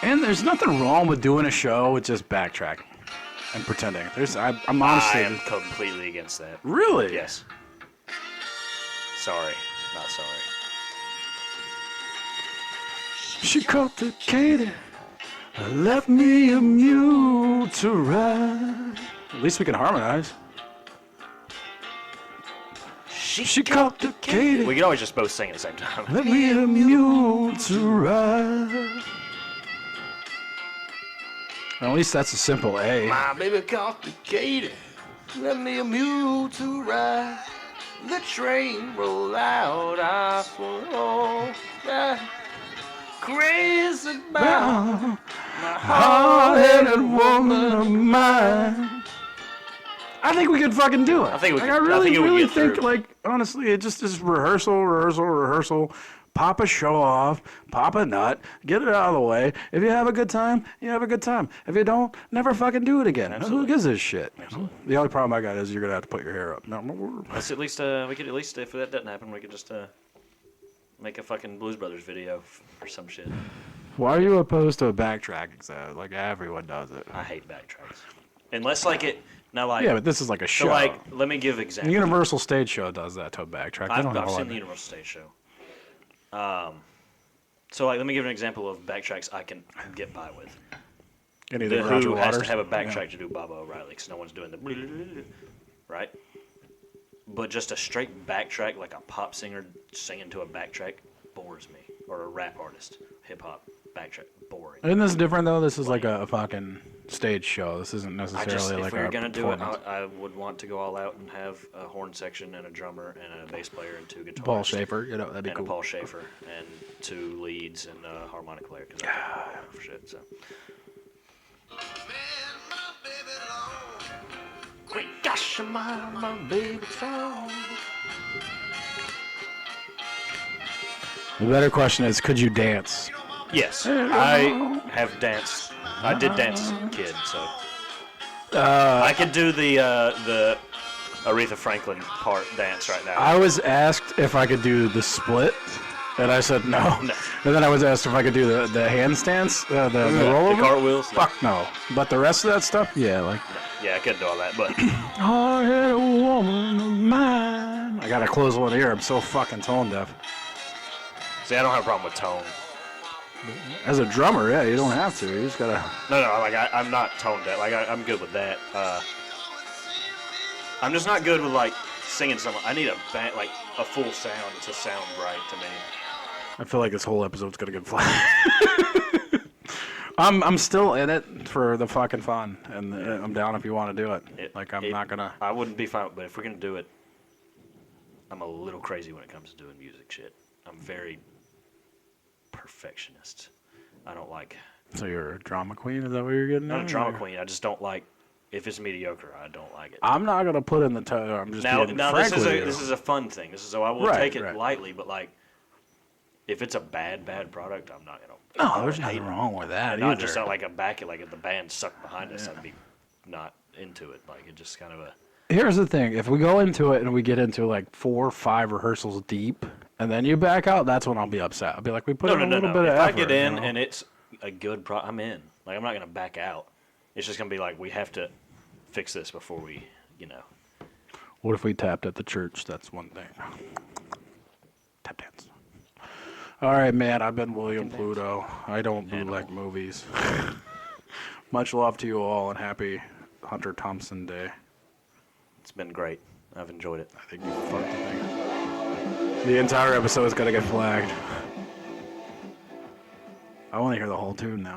And there's nothing wrong with doing a show with just backtracking and pretending. I'm honestly. I am completely against that. Really? Yes. Sorry. Not sorry. She complicated. Left me a mule to ride. At least we can harmonize. She complicated. We could always just both sing at the same time. Let me a mule to ride. At least that's a simple A. My baby complicated. Let me a mule to ride. The train roll out. I fall. Crazy about my Hard-headed woman of mine. I think we could fucking do it. I think we could. I really, I think it would really get think, through. like, honestly, it just is rehearsal. Pop a show off, pop a nut, get it out of the way. If you have a good time, you have a good time. If you don't, never fucking do it again. Absolutely. Who gives a shit? Absolutely. The only problem I got is you're gonna have to put your hair up. No, Let's at least, we could at least, if that doesn't happen, we could just make a fucking Blues Brothers video or some shit. why are you opposed to a backtracking set? Like everyone does it. I hate backtracks. Unless like it, now like. Yeah, but this is like a show. So like, let me give the examples. Universal Stage Show does that to a backtrack. They I've don't have a lot seen of the it. Universal Stage Show. So like, let me give an example of backtracks I can get by with. Any of The the Roger Who has to Waters? have a backtrack to do Bob O'Reilly because no one's doing the right. But just a straight backtrack, like a pop singer singing to a backtrack, bores me. Or a rap artist, hip hop backtrack, boring. Isn't this different though? This is like a fucking stage show. This isn't I necessarily just, like if we were a gonna do it, performance. I would want to go all out and have a horn section and a drummer and a bass player and 2 guitars. Paul Schaefer, you know, that'd be And cool. a Paul Schaefer and 2 leads and a harmonic player because I can't play for shit. So. Quick, gosh, my baby song. The better question is, could you dance? Yes, I have danced. I did dance as a kid, so I could do the Aretha Franklin part dance right now. I was asked if I could do the split, and I said no. No. And then I was asked if I could do the handstands, the the rollover. cartwheels. No. Fuck no. But the rest of that stuff, yeah, like. Yeah, I couldn't do all that, but Hard-headed woman of mine. I gotta close one ear. I'm so fucking tone deaf. see, I don't have a problem with tone. As a drummer, yeah, you don't have to. You just gotta. No, like I'm not tone deaf. Like I'm good with that. I'm just not good with like singing something. I need a band, like a full sound to sound right to me. I feel like this whole episode's gonna get flat. I'm still in it for the fucking fun, and I'm down if you want to do it. I'm not gonna. I wouldn't be fine, but if we're gonna do it, I'm a little crazy when it comes to doing music shit. I'm very perfectionist. I don't like. So you're a drama queen? Is that what you're getting at? Not a drama queen. I just don't like. If it's mediocre, I don't like it. I'm not gonna put in the time. I'm just now. Being Now frank this is with a you. this is a fun thing. This is so I will take it lightly, but like, if it's a bad product, I'm not gonna. No, there's nothing wrong with that And either. not just not like a back, like if the band sucked behind us, I'd be not into it. Like it just kind of a. Here's the thing: if we go into it and we get into like 4 or 5 rehearsals deep, and then you back out, that's when I'll be upset. I'll be like, we put in a little bit of if effort. I get in you know? and it's a good I'm in. Like I'm not gonna back out. It's just gonna be like we have to fix this before we, What if we tapped at the church? That's one thing. Tap dance. All right, man. I've been William Pluto. I don't bootleg movies. Much love to you all, and happy Hunter Thomopson Day. It's been great. I've enjoyed it. I think you fucked the thing. The entire episode is gonna get flagged. I want to hear the whole tune now.